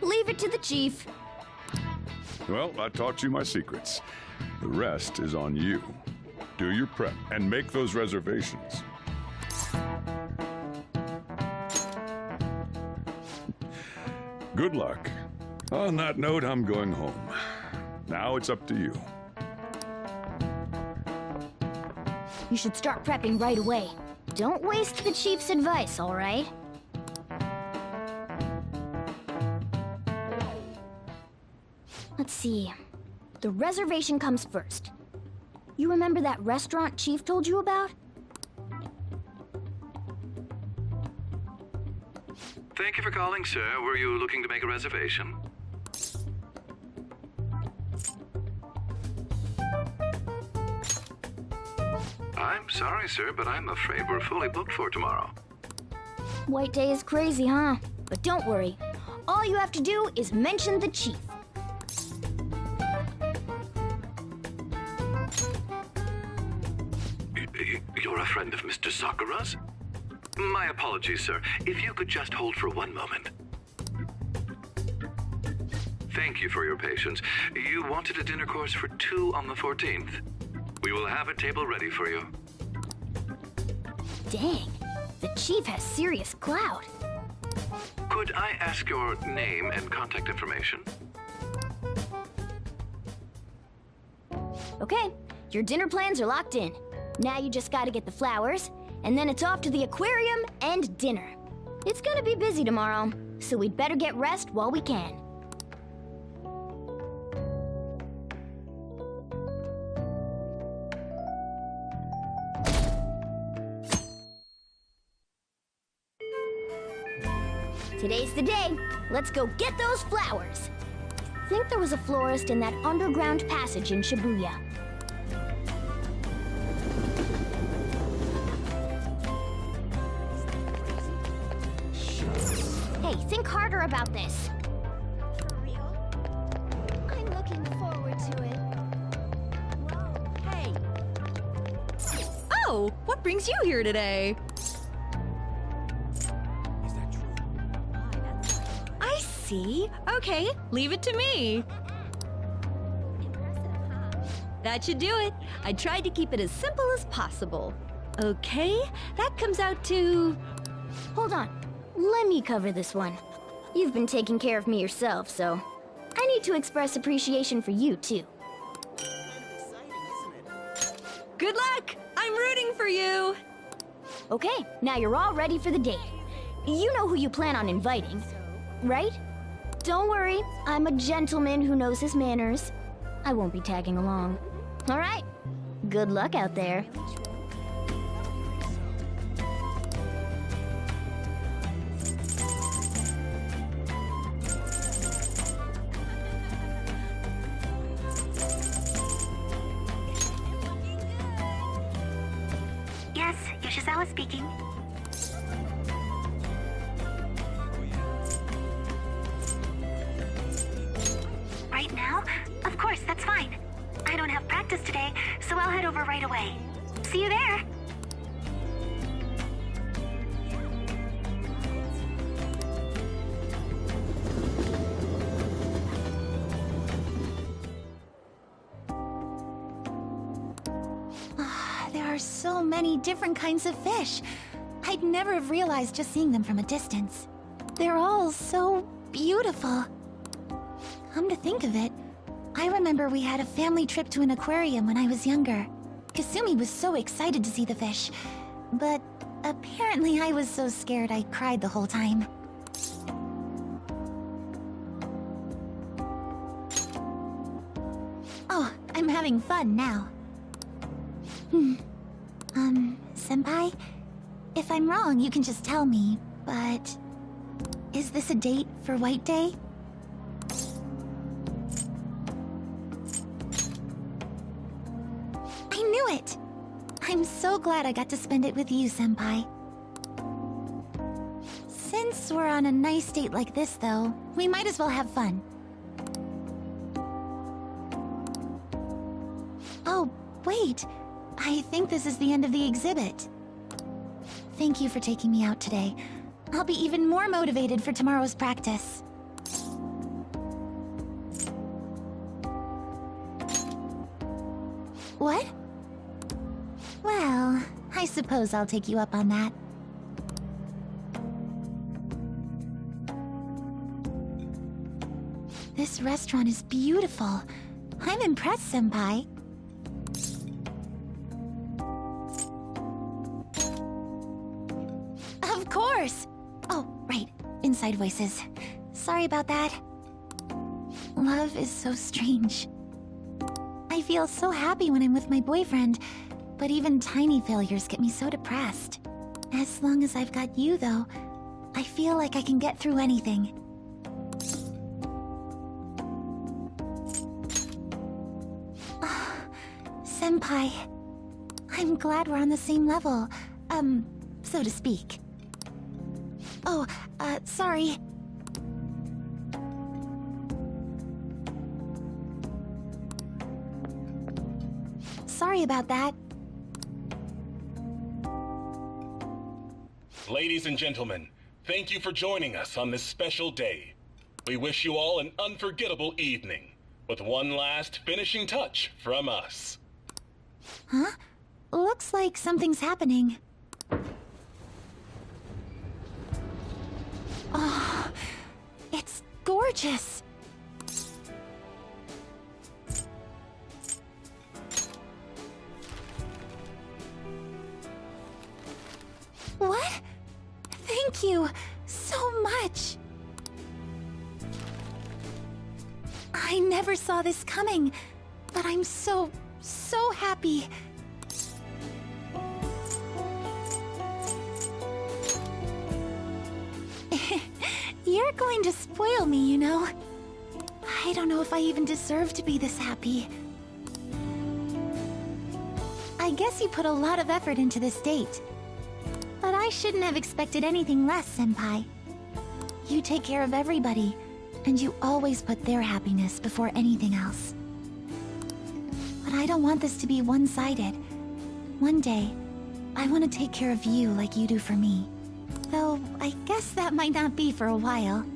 Leave it to the chief. Well, I taught you my secrets. The rest is on you. Do your prep and make those reservations. Good luck. On that note, I'm going home. Now it's up to you. You should start prepping right away. Don't waste the chief's advice, all right? Let's see. The reservation comes first. You remember that restaurant Chief told you about? Thank you for calling, sir. Were you looking to make a reservation? I'm sorry, sir, but I'm afraid we're fully booked for tomorrow. White Day is crazy, huh? But don't worry. All you have to do is mention the chief. You're a friend of Mr. Sakura's? My apologies, sir. If you could just hold for one moment. Thank you for your patience. You wanted a dinner course for 2 on the 14th. We will have a table ready for you. Dang, the chief has serious clout. Could I ask your name and contact information? Okay, your dinner plans are locked in. Now you just gotta get the flowers, and then it's off to the aquarium and dinner. It's gonna be busy tomorrow, so we'd better get rest while we can. Today's the day. Let's go get those flowers. I think there was a florist in that underground passage in Shibuya. Hey, think harder about this. For real? I'm looking forward to it. Whoa, hey. Oh, what brings you here today? I see. Okay, leave it to me. That should do it. I tried to keep it as simple as possible. Okay, that comes out to... Hold on. Let me cover this one. You've been taking care of me yourself, so I need to express appreciation for you, too. Good luck! I'm rooting for you! Okay, now you're all ready for the date. You know who you plan on inviting, right? Don't worry, I'm a gentleman who knows his manners. I won't be tagging along. All right, good luck out there. Yes, Yoshizawa speaking. Right now? Of course, that's fine. I don't have practice today, so I'll head over right away. See you there! There are so many different kinds of fish. I'd never have realized just seeing them from a distance. They're all so beautiful. Come to think of it, I remember we had a family trip to an aquarium when I was younger. Kasumi was so excited to see the fish, but apparently I was so scared I cried the whole time. Oh, I'm having fun now. Senpai? If I'm wrong, you can just tell me, but... is this a date for White Day? I knew it! I'm so glad I got to spend it with you, Senpai. Since we're on a nice date like this, though, we might as well have fun. Oh, wait! I think this is the end of the exhibit. Thank you for taking me out today. I'll be even more motivated for tomorrow's practice. What? Well, I suppose I'll take you up on that. This restaurant is beautiful. I'm impressed, Senpai. Of course! Oh, right. Inside voices. Sorry about that. Love is so strange. I feel so happy when I'm with my boyfriend, but even tiny failures get me so depressed. As long as I've got you, though, I feel like I can get through anything. Senpai, I'm glad we're on the same level, so to speak. Oh, sorry. Sorry about that. Ladies and gentlemen, thank you for joining us on this special day. we wish you all an unforgettable evening, with one last finishing touch from us. Huh? Looks like something's happening. Oh, it's gorgeous. What? Thank you so much. I never saw this coming, but I'm so happy. You're going to spoil me, you know. I don't know if I even deserve to be this happy. I guess you put a lot of effort into this date. But I shouldn't have expected anything less, Senpai. You take care of everybody, and you always put their happiness before anything else. But I don't want this to be one-sided. One day, I want to take care of you like you do for me. Though, I guess that might not be for a while.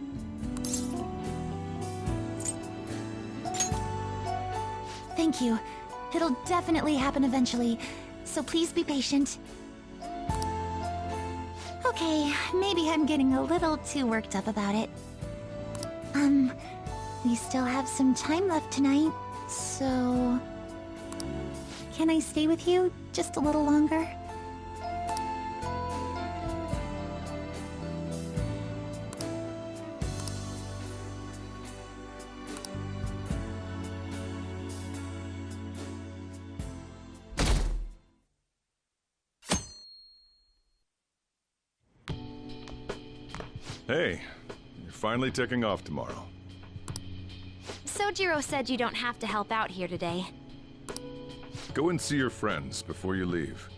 Thank you. It'll definitely happen eventually, so please be patient. Okay, maybe I'm getting a little too worked up about it. We still have some time left tonight, so... Can I stay with you just a little longer? Hey, you're finally taking off tomorrow. Sojiro said you don't have to help out here today. Go and see your friends before you leave.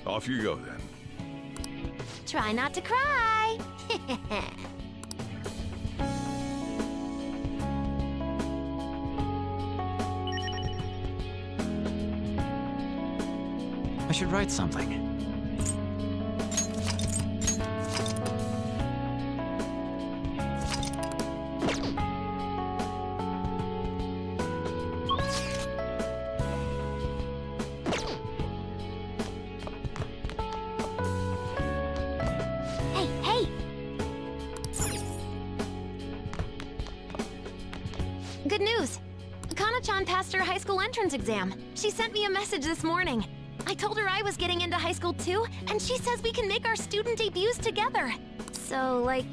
Off you go, then. Try not to cry! I should write something. Hey! Good news! Kana-chan passed her high school entrance exam. She sent me a message this morning. I told her I was getting into high school too, and she says we can make our student debuts together. So, like,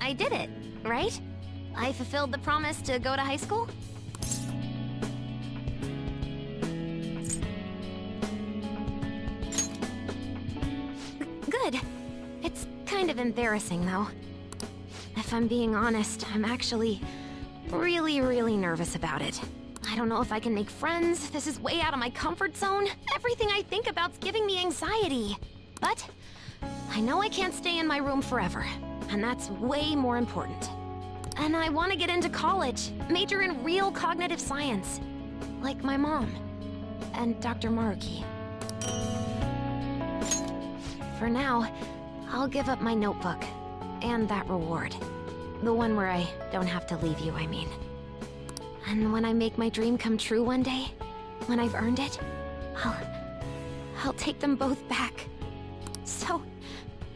I did it, right? I fulfilled the promise to go to high school? Good. It's kind of embarrassing, though. If I'm being honest, I'm actually really nervous about it. I don't know if I can make friends. This is way out of my comfort zone. Everything I think about's giving me anxiety. But I know I can't stay in my room forever, and that's way more important. And I want to get into college, major in real cognitive science, like my mom and Dr. Maruki. For now, I'll give up my notebook and that reward. The one where I don't have to leave you, I mean. And when I make my dream come true one day, when I've earned it, I'll take them both back. So,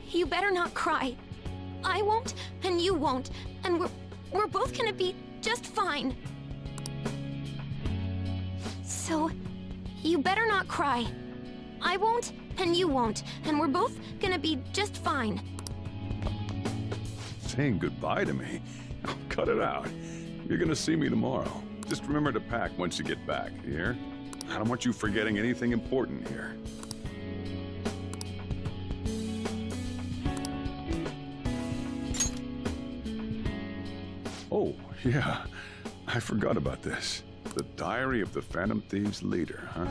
you better not cry. I won't, and you won't, and we're both gonna be just fine. So, you better not cry. I won't, and you won't, and we're both gonna be just fine. Saying goodbye to me? Oh, cut it out. You're gonna see me tomorrow. Just remember to pack once you get back, you hear? I don't want you forgetting anything important here. Oh, yeah. I forgot about this. The Diary of the Phantom Thieves leader, huh?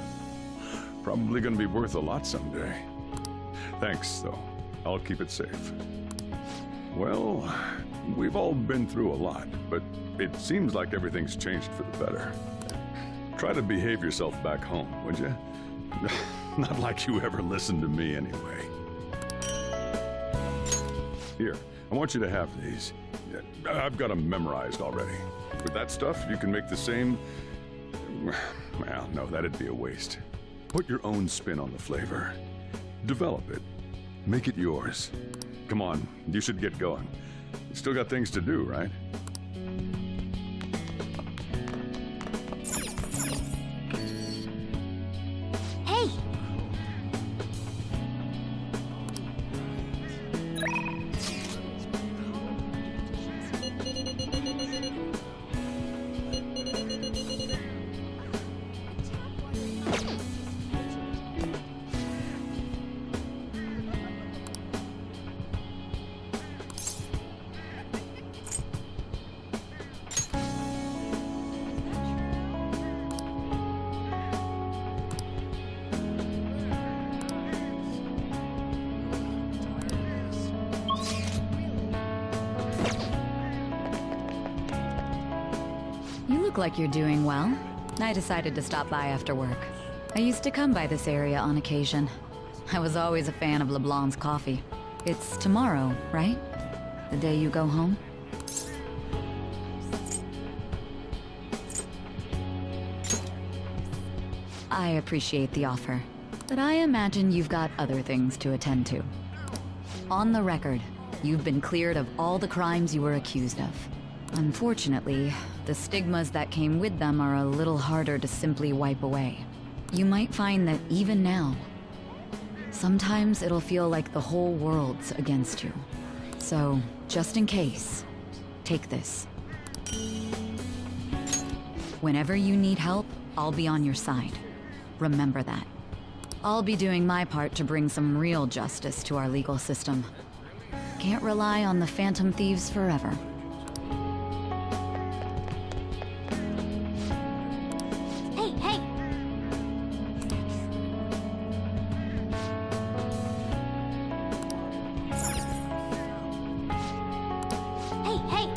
Probably gonna be worth a lot someday. Thanks, though. I'll keep it safe. Well, we've all been through a lot, but it seems like everything's changed for the better. Try to behave yourself back home, would you? Not like you ever listened to me anyway. Here, I want you to have these. I've got them memorized already. With that stuff, you can make the same... Well, no, that'd be a waste. Put your own spin on the flavor. Develop it. Make it yours. Come on, you should get going. You still got things to do, right? Hey! You look like you're doing well. I decided to stop by after work. I used to come by this area on occasion. I was always a fan of LeBlanc's coffee. It's tomorrow, right? The day you go home? I appreciate the offer, but I imagine you've got other things to attend to. On the record, you've been cleared of all the crimes you were accused of. Unfortunately, the stigmas that came with them are a little harder to simply wipe away. You might find that even now, sometimes it'll feel like the whole world's against you. So, just in case, take this. Whenever you need help, I'll be on your side. Remember that. I'll be doing my part to bring some real justice to our legal system. Can't rely on the Phantom Thieves forever. Hey, hey! Hey, hey!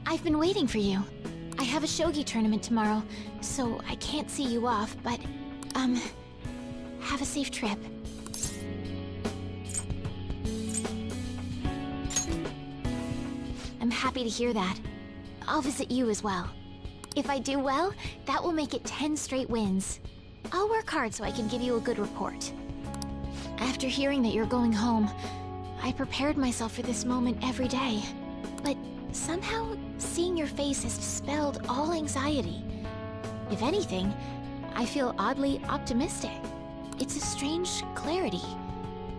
I've been waiting for you. I have a shogi tournament tomorrow, so I can't see you off, but, have a safe trip. I'm happy to hear that. I'll visit you as well. If I do well, that will make it 10 straight wins. I'll work hard so I can give you a good report. After hearing that you're going home, I prepared myself for this moment every day. But somehow, seeing your face has dispelled all anxiety. If anything, I feel oddly optimistic. It's a strange clarity.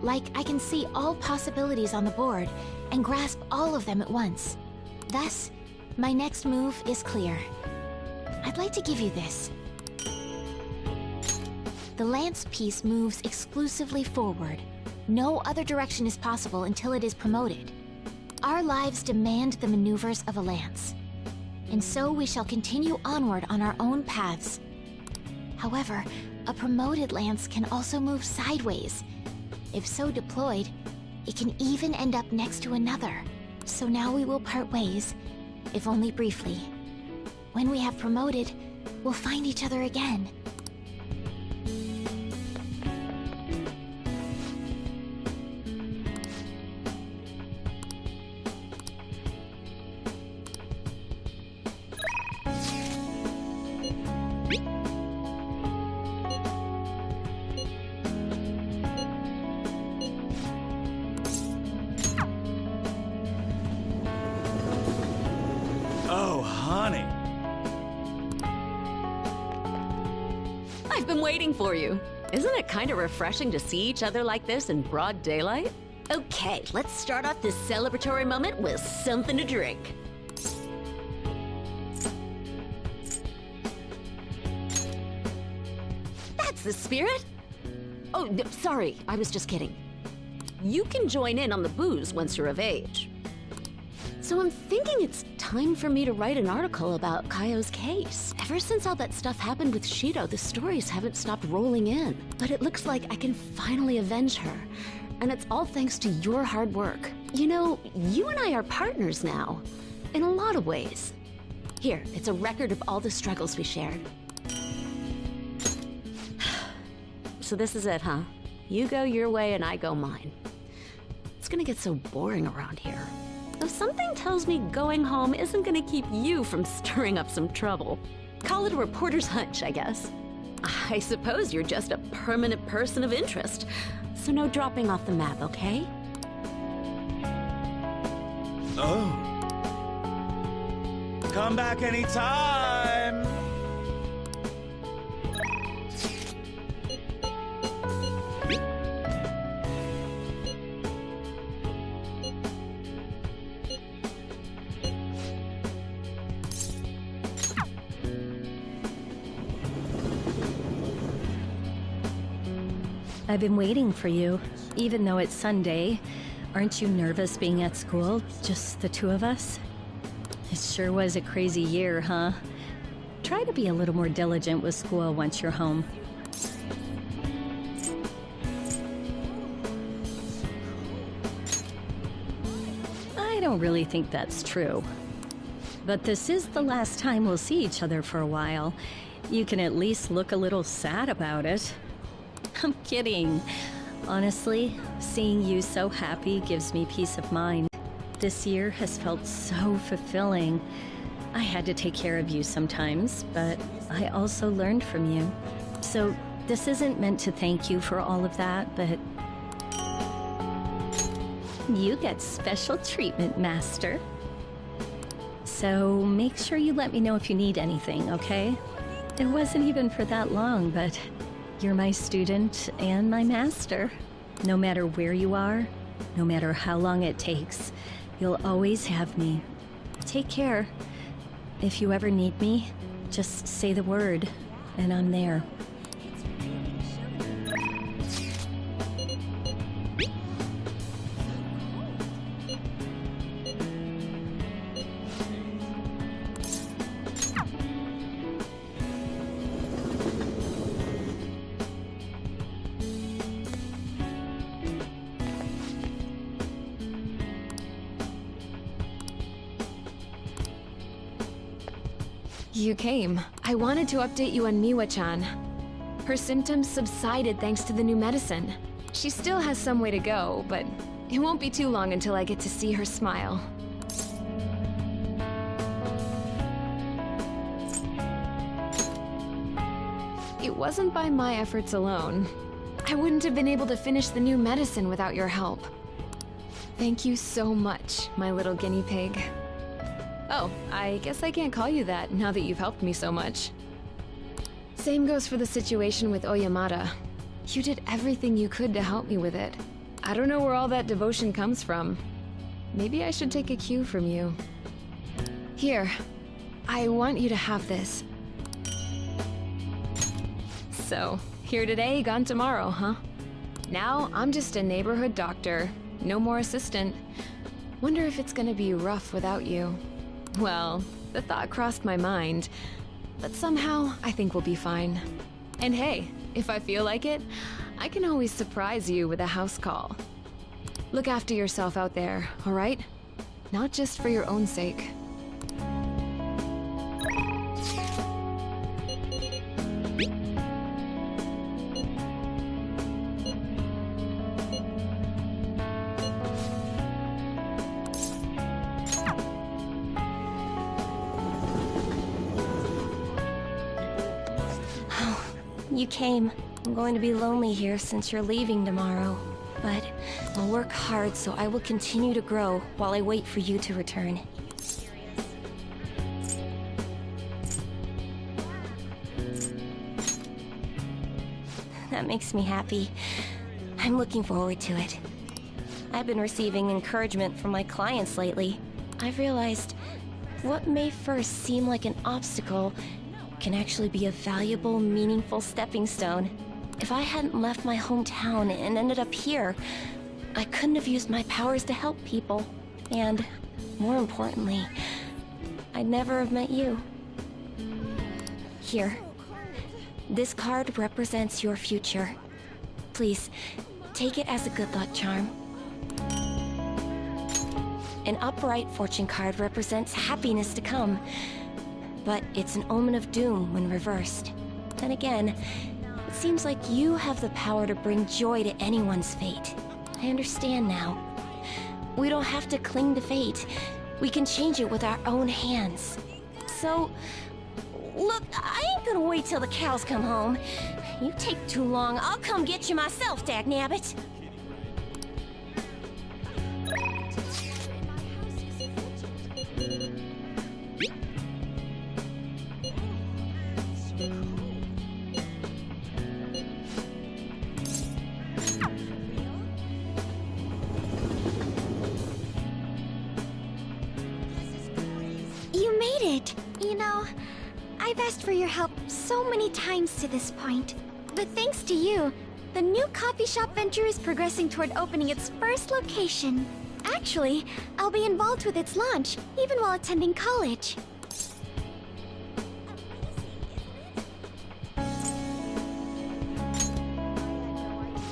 Like I can see all possibilities on the board and grasp all of them at once. Thus, my next move is clear. I'd like to give you this. The lance piece moves exclusively forward. No other direction is possible until it is promoted. Our lives demand the maneuvers of a lance, and so we shall continue onward on our own paths. However, a promoted lance can also move sideways. If so deployed, it can even end up next to another. So now we will part ways, if only briefly. When we have promoted, we'll find each other again. Oh, honey. I've been waiting for you. Isn't it kind of refreshing to see each other like this in broad daylight? Okay, let's start off this celebratory moment with something to drink. That's the spirit. Oh, sorry, I was just kidding. You can join in on the booze once you're of age. So I'm thinking it's time for me to write an article about Kaio's case. Ever since all that stuff happened with Shido, the stories haven't stopped rolling in. But it looks like I can finally avenge her. And it's all thanks to your hard work. You know, you and I are partners now. In a lot of ways. Here, it's a record of all the struggles we shared. So this is it, huh? You go your way and I go mine. It's gonna get so boring around here. Though something tells me going home isn't gonna keep you from stirring up some trouble. Call it a reporter's hunch, I guess. I suppose you're just a permanent person of interest, so no dropping off the map, okay? Oh. Come back anytime! I've been waiting for you, even though it's Sunday. Aren't you nervous being at school, just the two of us? It sure was a crazy year, huh? Try to be a little more diligent with school once you're home. I don't really think that's true. But this is the last time we'll see each other for a while. You can at least look a little sad about it. I'm kidding. Honestly, seeing you so happy gives me peace of mind. This year has felt so fulfilling. I had to take care of you sometimes, but I also learned from you. So this isn't meant to thank you for all of that, but you get special treatment, Master. So make sure you let me know if you need anything, okay? It wasn't even for that long, but you're my student and my master. No matter where you are, no matter how long it takes, you'll always have me. Take care. If you ever need me, just say the word, and I'm there. You came. I wanted to update you on Miwa-chan. Her symptoms subsided thanks to the new medicine. She still has some way to go, but it won't be too long until I get to see her smile. It wasn't by my efforts alone. I wouldn't have been able to finish the new medicine without your help. Thank you so much, my little guinea pig. Oh, I guess I can't call you that now that you've helped me so much. Same goes for the situation with Oyamada. You did everything you could to help me with it. I don't know where all that devotion comes from. Maybe I should take a cue from you. Here, I want you to have this. So, here today, gone tomorrow, huh? Now, I'm just a neighborhood doctor. No more assistant. Wonder if it's gonna be rough without you. Well, the thought crossed my mind, but somehow I think we'll be fine. And hey, if I feel like it, I can always surprise you with a house call. Look after yourself out there, all right? Not just for your own sake. You came. I'm going to be lonely here since you're leaving tomorrow. But I'll work hard so I will continue to grow while I wait for you to return. That makes me happy. I'm looking forward to it. I've been receiving encouragement from my clients lately. I've realized what may first seem like an obstacle can actually be a valuable, meaningful stepping stone. If I hadn't left my hometown and ended up here, I couldn't have used my powers to help people. And, more importantly, I'd never have met you. Here. This card represents your future. Please, take it as a good luck charm. An upright fortune card represents happiness to come, but it's an omen of doom when reversed. Then again, it seems like you have the power to bring joy to anyone's fate. I understand now. We don't have to cling to fate. We can change it with our own hands. So, look, I ain't gonna wait till the cows come home. You take too long, I'll come get you myself, dagnabbit. You made it! You know, I've asked for your help so many times to this point. But thanks to you, the new coffee shop venture is progressing toward opening its first location. Actually, I'll be involved with its launch, even while attending college.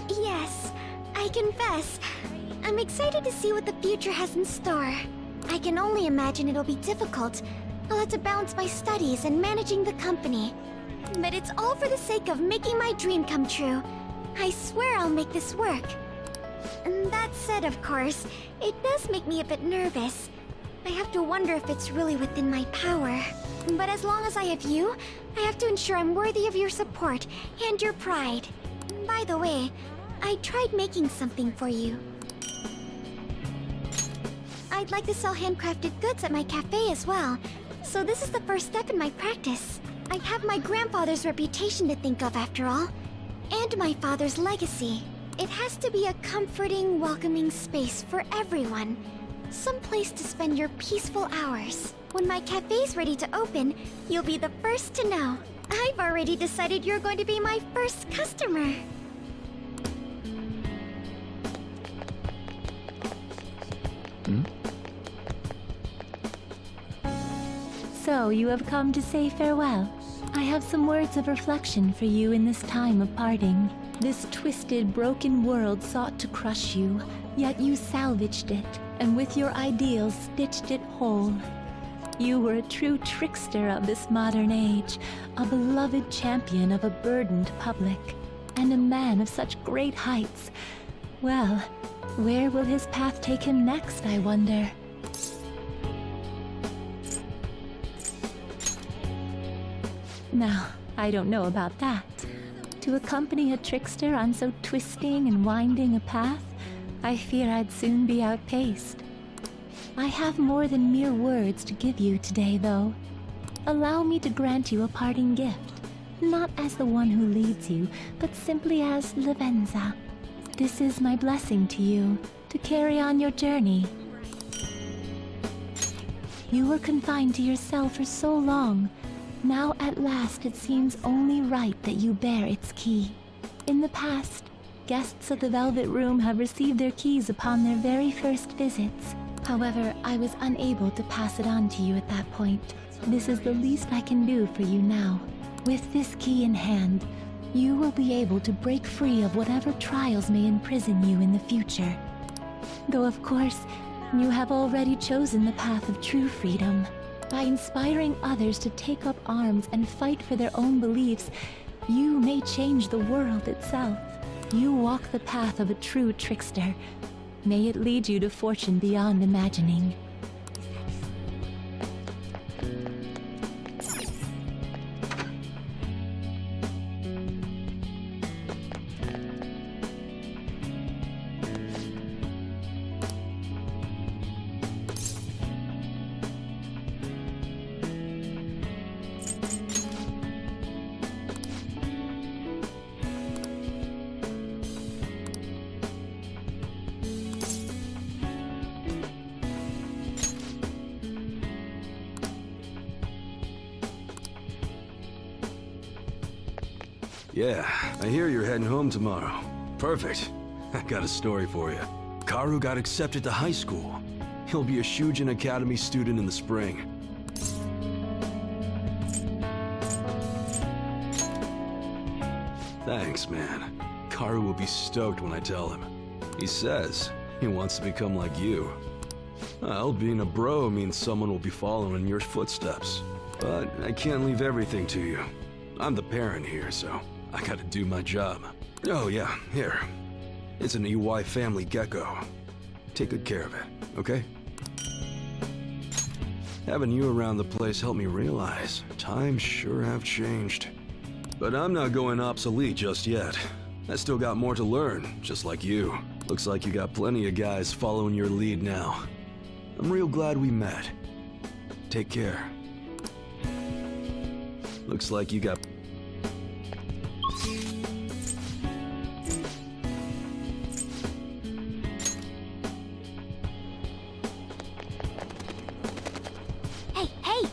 Yes, I confess, I'm excited to see what the future has in store. I can only imagine it'll be difficult. I'll have to balance my studies and managing the company. But it's all for the sake of making my dream come true. I swear I'll make this work. And that said, of course, it does make me a bit nervous. I have to wonder if it's really within my power. But as long as I have you, I have to ensure I'm worthy of your support and your pride. By the way, I tried making something for you. I'd like to sell handcrafted goods at my cafe as well, so this is the first step in my practice. I have my grandfather's reputation to think of after all, and my father's legacy. It has to be a comforting, welcoming space for everyone. Some place to spend your peaceful hours. When my cafe's ready to open, you'll be the first to know. I've already decided you're going to be my first customer. So, you have come to say farewell. I have some words of reflection for you in this time of parting. This twisted, broken world sought to crush you, yet you salvaged it, and with your ideals stitched it whole. You were a true trickster of this modern age, a beloved champion of a burdened public, and a man of such great heights. Well, where will his path take him next, I wonder? Now, I don't know about that. To accompany a trickster on so twisting and winding a path, I fear I'd soon be outpaced. I have more than mere words to give you today, though. Allow me to grant you a parting gift, not as the one who leads you, but simply as Lavenza. This is my blessing to you, to carry on your journey. You were confined to your cell for so long. Now at last it seems only right that you bear its key. In the past, guests of the Velvet Room have received their keys upon their very first visits. However, I was unable to pass it on to you at that point. This is the least I can do for you now. With this key in hand, you will be able to break free of whatever trials may imprison you in the future. Though of course, you have already chosen the path of true freedom. By inspiring others to take up arms and fight for their own beliefs, you may change the world itself. You walk the path of a true trickster. May it lead you to fortune beyond imagining. Yeah, I hear you're heading home tomorrow. Perfect. I got a story for you. Karu got accepted to high school. He'll be a Shujin Academy student in the spring. Thanks, man. Karu will be stoked when I tell him. He says he wants to become like you. Well, being a bro means someone will be following in your footsteps. But I can't leave everything to you. I'm the parent here, so I gotta do my job. Oh yeah, here. It's an EY family gecko. Take good care of it, okay? Having you around the place helped me realize times sure have changed. But I'm not going obsolete just yet. I still got more to learn, just like you. Looks like you got plenty of guys following your lead now. I'm real glad we met. Take care. Looks like you got... Hey, hey!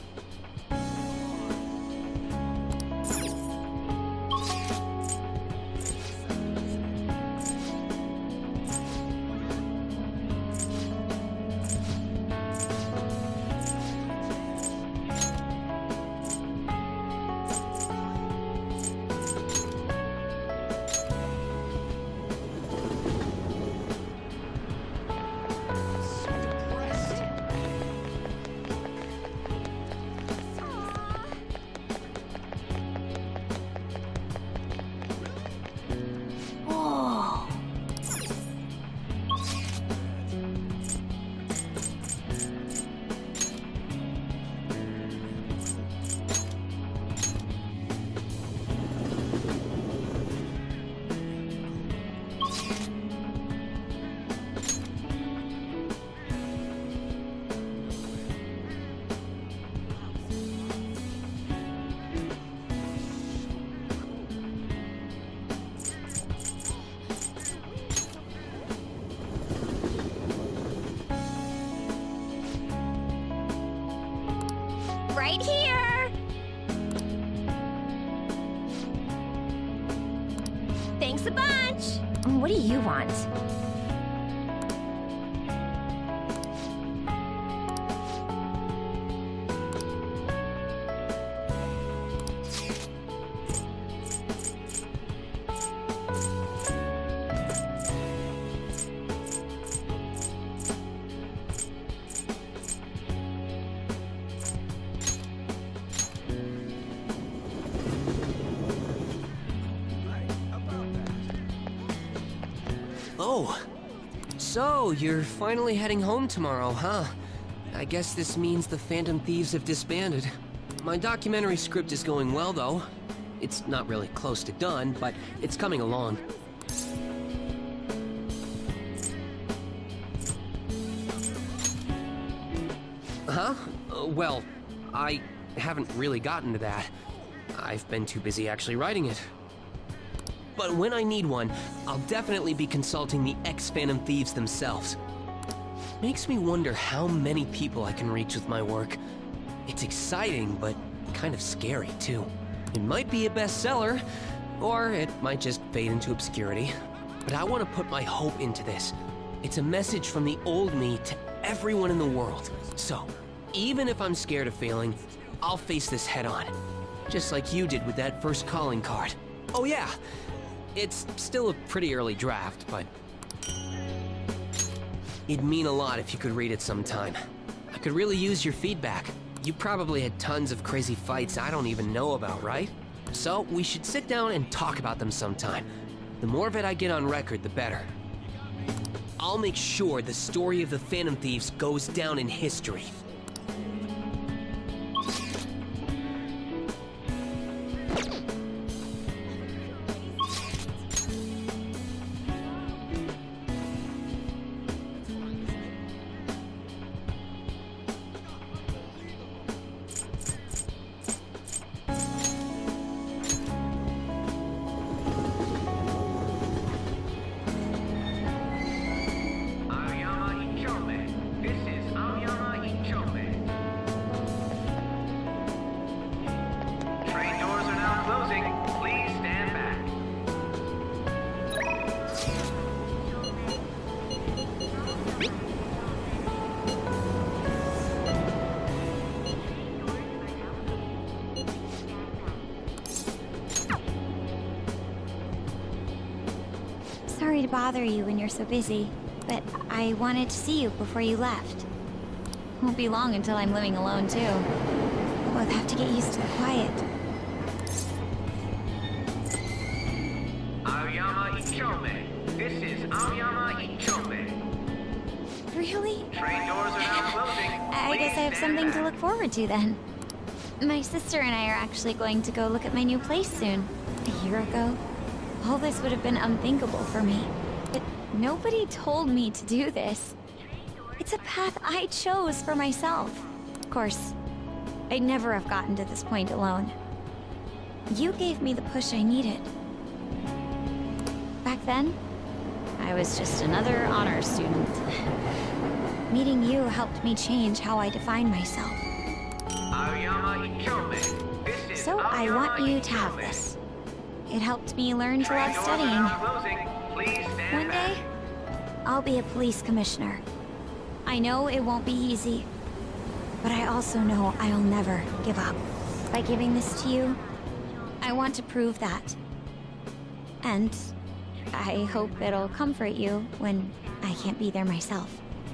Right here! Thanks a bunch! What do you want? Oh, so you're finally heading home tomorrow, huh? I guess this means the Phantom Thieves have disbanded. My documentary script is going well, though. It's not really close to done, but it's coming along. Huh? Well, I haven't really gotten to that. I've been too busy actually writing it. But when I need one, I'll definitely be consulting the ex-Phantom Thieves themselves. Makes me wonder how many people I can reach with my work. It's exciting, but kind of scary, too. It might be a bestseller, or it might just fade into obscurity. But I want to put my hope into this. It's a message from the old me to everyone in the world. So, even if I'm scared of failing, I'll face this head on. Just like you did with that first calling card. Oh yeah, it's still a pretty early draft, but it'd mean a lot if you could read it sometime. I could really use your feedback. You probably had tons of crazy fights I don't even know about, right? So we should sit down and talk about them sometime. The more of it I get on record, the better. I'll make sure the story of the Phantom Thieves goes down in history. This is Aoyama Ichome. sorry to bother you when you're so busy, but I wanted to see you before you left. Won't be long until I'm living alone, too. We'll both have to get used to the quiet. Aoyama Ichome. This is Aoyama Ichome. Really? Train doors are now closing. I guess I have Please something stand to look forward to then. My sister and I are actually going to go look at my new place soon. A year ago, all this would have been unthinkable for me. But nobody told me to do this. It's a path I chose for myself. Of course, I'd never have gotten to this point alone. You gave me the push I needed. Back then, I was just another honor student. Meeting you helped me change how I define myself. Aoyama Ichome. This is So I want Aoyama you to have Ichome. this. It helped me learn to love Train doors are studying. now closing. Please stand One back. day, I'll be a police commissioner. I know it won't be easy, but I also know I'll never give up. By giving this to you, I want to prove that. And I hope it'll comfort you when I can't be there myself.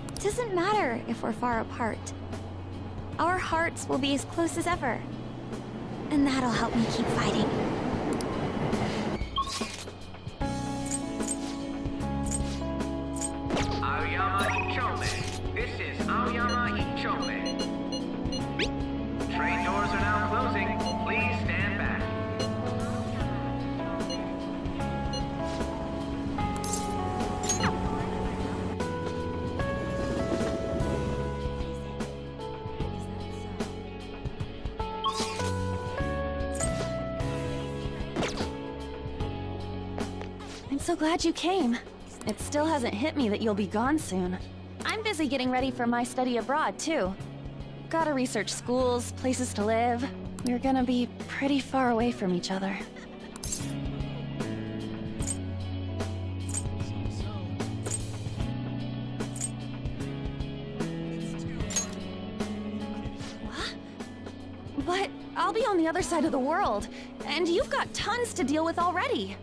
It doesn't matter if we're far apart. Our hearts will be as close as ever. And that'll help me keep fighting. Aoyama Ichome. This is Aoyama Ichome. Train doors are now closing. Please stand back. I'm so glad you came. It still hasn't hit me that you'll be gone soon. I'm busy getting ready for my study abroad, too. Gotta research schools, places to live. We're gonna be pretty far away from each other. But I'll be on the other side of the world, and you've got tons to deal with already.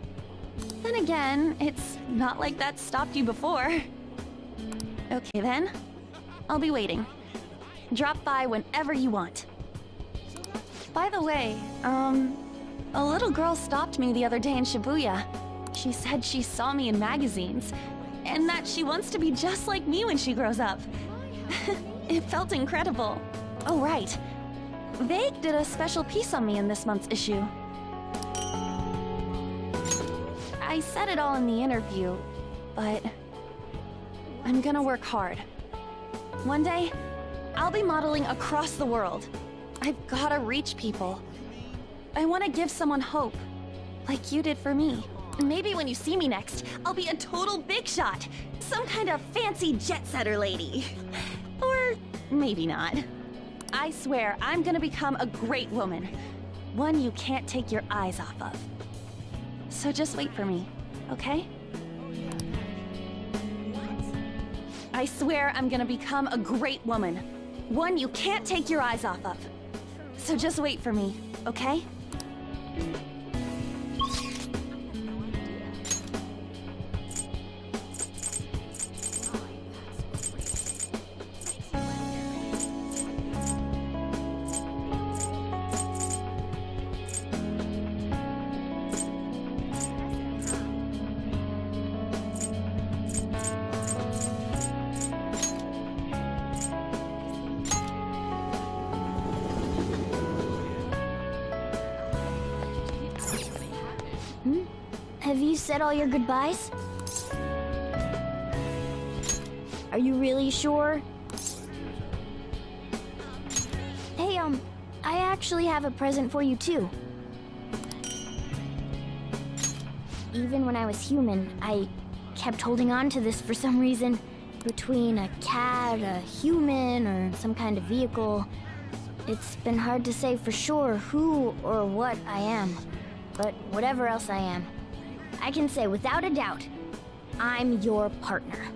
Then again, it's not like that stopped you before. Okay then, I'll be waiting. Drop by whenever you want. By the way, a little girl stopped me the other day in Shibuya. She said she saw me in magazines, and that she wants to be just like me when she grows up. It felt incredible. Oh right, Vague did a special piece on me in this month's issue. I said it all in the interview, but I'm gonna work hard. One day, I'll be modeling across the world. I've gotta reach people. I want to give someone hope, like you did for me. Maybe when you see me next, I'll be a total big shot. Some kind of fancy jet-setter lady. Or maybe not. I swear I'm gonna become a great woman. One you can't take your eyes off of. So just wait for me, okay? I swear I'm gonna become a great woman. One you can't take your eyes off of. So just wait for me, okay? Have you said all your goodbyes? Are you really sure? Hey, I actually have a present for you too. Even when I was human, I kept holding on to this for some reason. Between a cat, a human, or some kind of vehicle, it's been hard to say for sure who or what I am. But whatever else I am, I can say without a doubt, I'm your partner.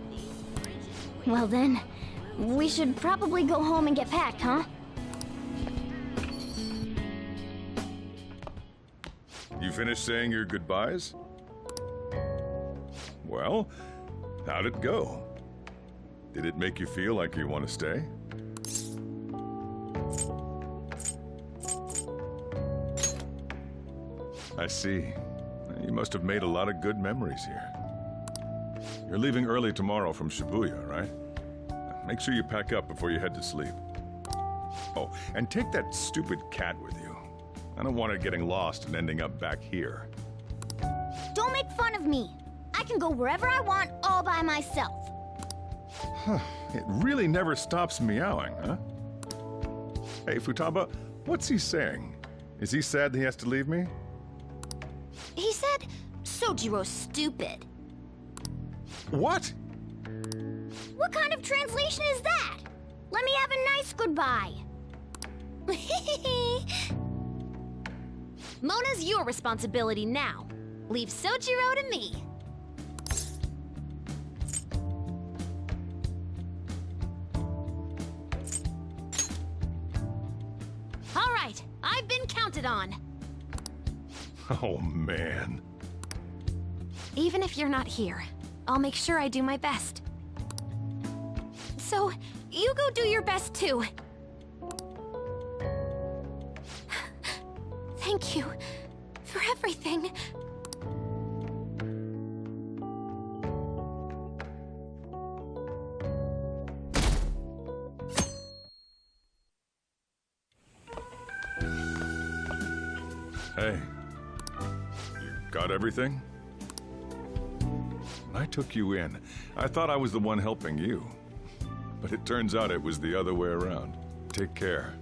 Well then, we should probably go home and get packed, huh? You finished saying your goodbyes? Well, how'd it go? Did it make you feel like you want to stay? I see. You must have made a lot of good memories here. You're leaving early tomorrow from Shibuya, right? Make sure you pack up before you head to sleep. Oh, and take that stupid cat with you. I don't want it getting lost and ending up back here. Don't make fun of me. I can go wherever I want all by myself. Huh. It really never stops meowing, huh? Hey, Futaba, what's he saying? Is he sad that he has to leave me? He said, Sojiro's stupid. What? What kind of translation is that? Let me have a nice goodbye. Mona's your responsibility now. Leave Sojiro to me. All right, I've been counted on. Oh, man. Even if you're not here, I'll make sure I do my best. So, you go do your best too. Thank you for everything. Hey, you got everything? When I took you in, I thought I was the one helping you. But it turns out it was the other way around. Take care.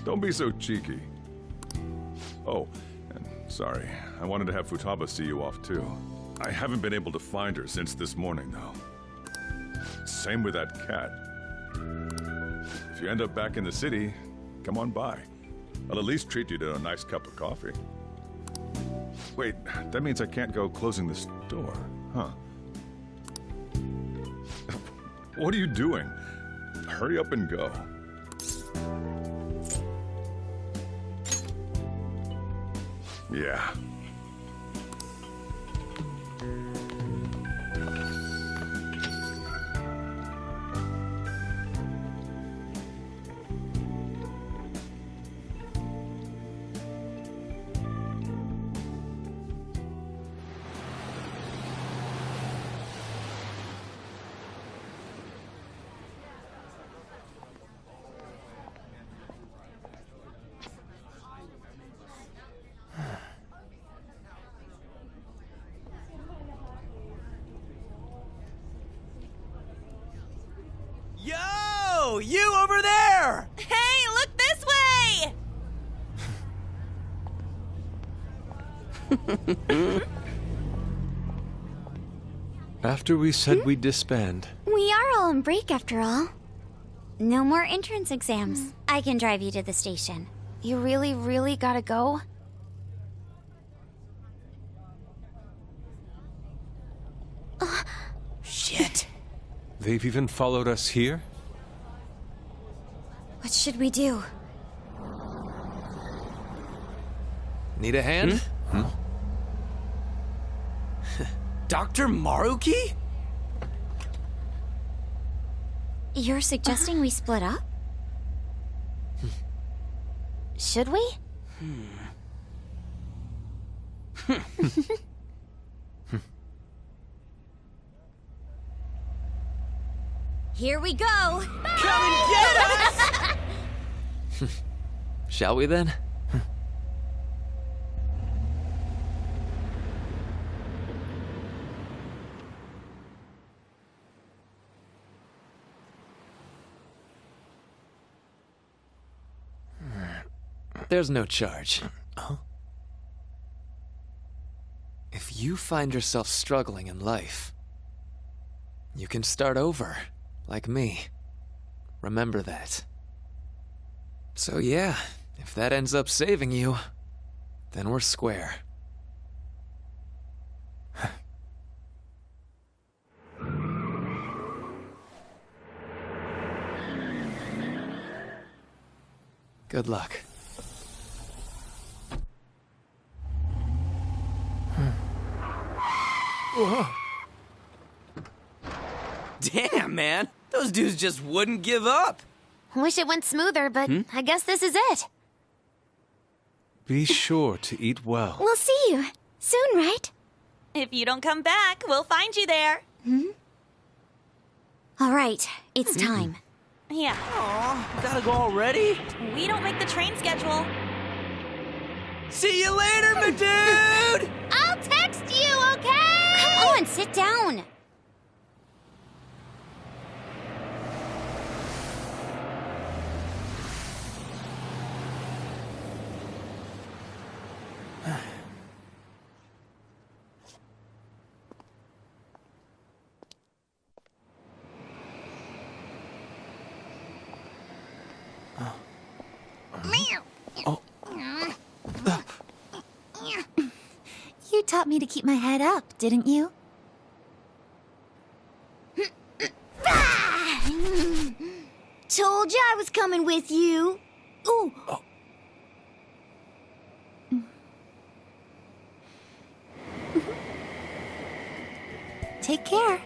Don't be so cheeky. Oh, and sorry, I wanted to have Futaba see you off too. I haven't been able to find her since this morning, though. Same with that cat. If you end up back in the city, come on by. I'll at least treat you to a nice cup of coffee. Wait, that means I can't go closing the store, huh? What are you doing? Hurry up and go. Yeah. Yo! You over there! Hey, look this way! After we said we'd disband. We are all on break after all. No more entrance exams. I can drive you to the station. You really, really gotta go? Shit. They've even followed us here? What should we do? Need a hand? Dr. Maruki? You're suggesting we split up? Should we? Here we go! Come and get us! Shall we then? There's no charge. If you find yourself struggling in life, you can start over, like me. Remember that. So yeah, if that ends up saving you, then we're square. Good luck. Whoa. Damn, man. Those dudes just wouldn't give up. Wish it went smoother, but I guess this is it. Be sure to eat well. We'll see you soon, right? If you don't come back, we'll find you there. All right, it's time. Yeah. Aw, gotta go already? We don't make the train schedule. See you later, my dude! I'll text you, okay? Come on, sit down. You taught me to keep my head up, didn't you? Told you I was coming with you. Ooh. Take care.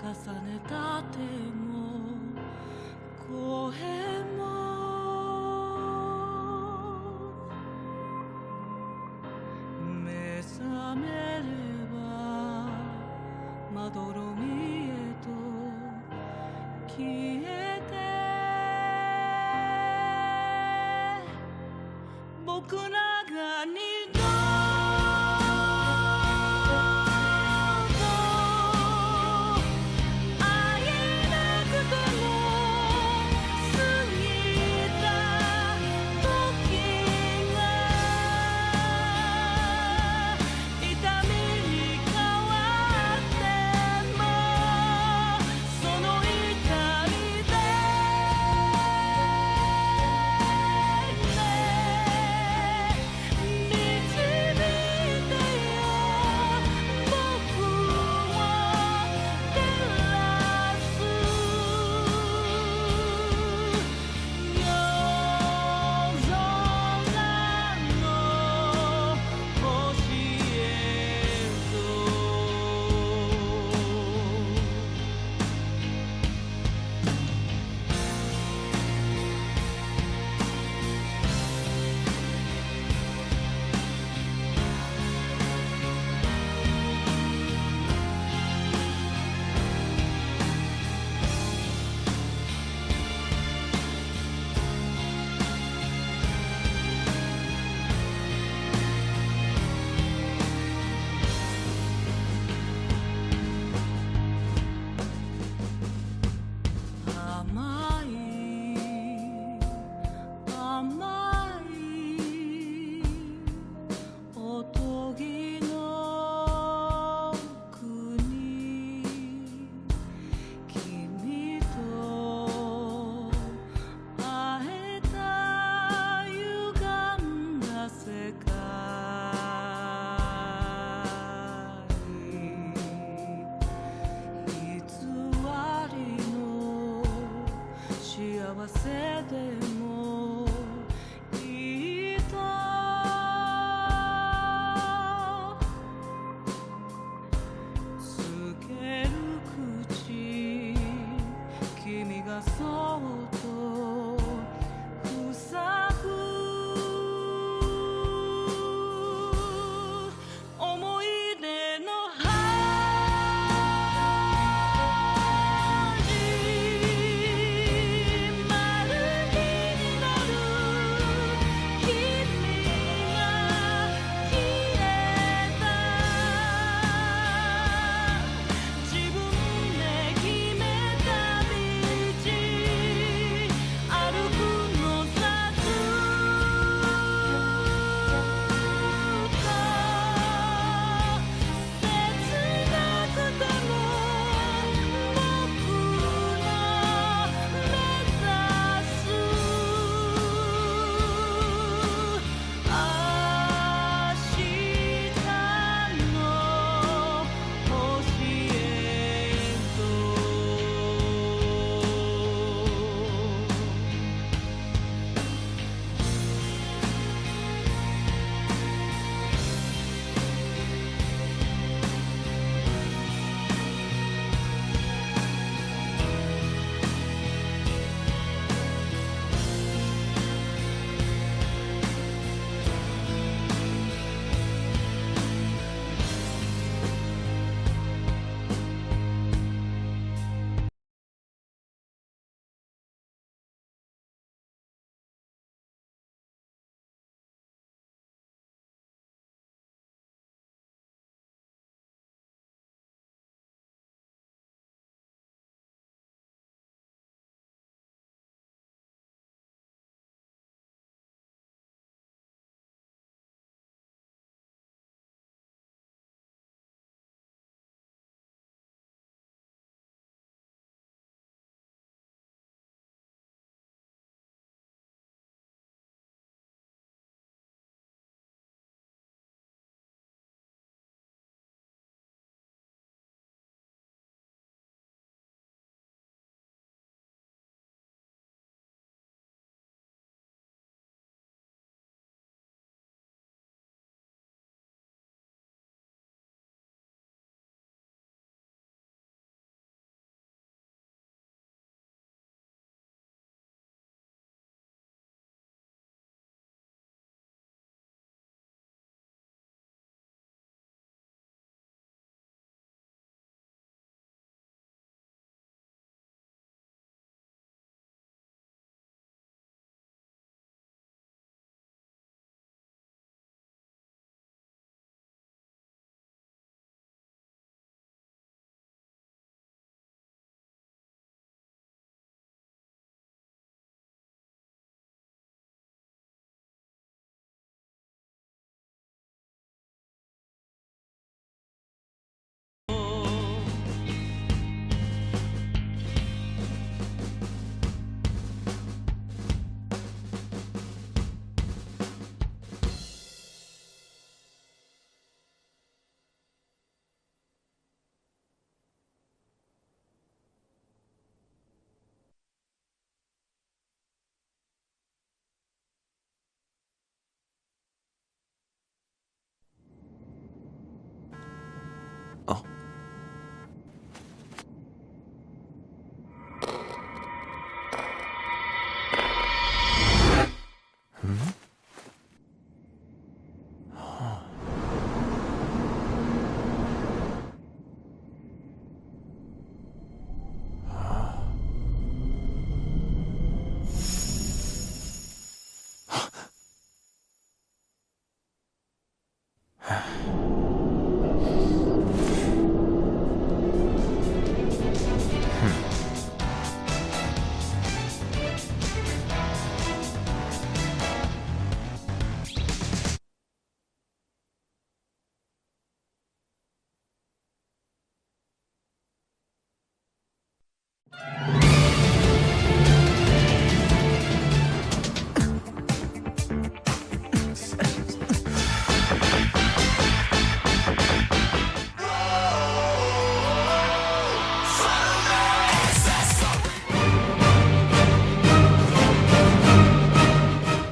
ねた手も声も目覚めればまどろみへと消えて僕らが二度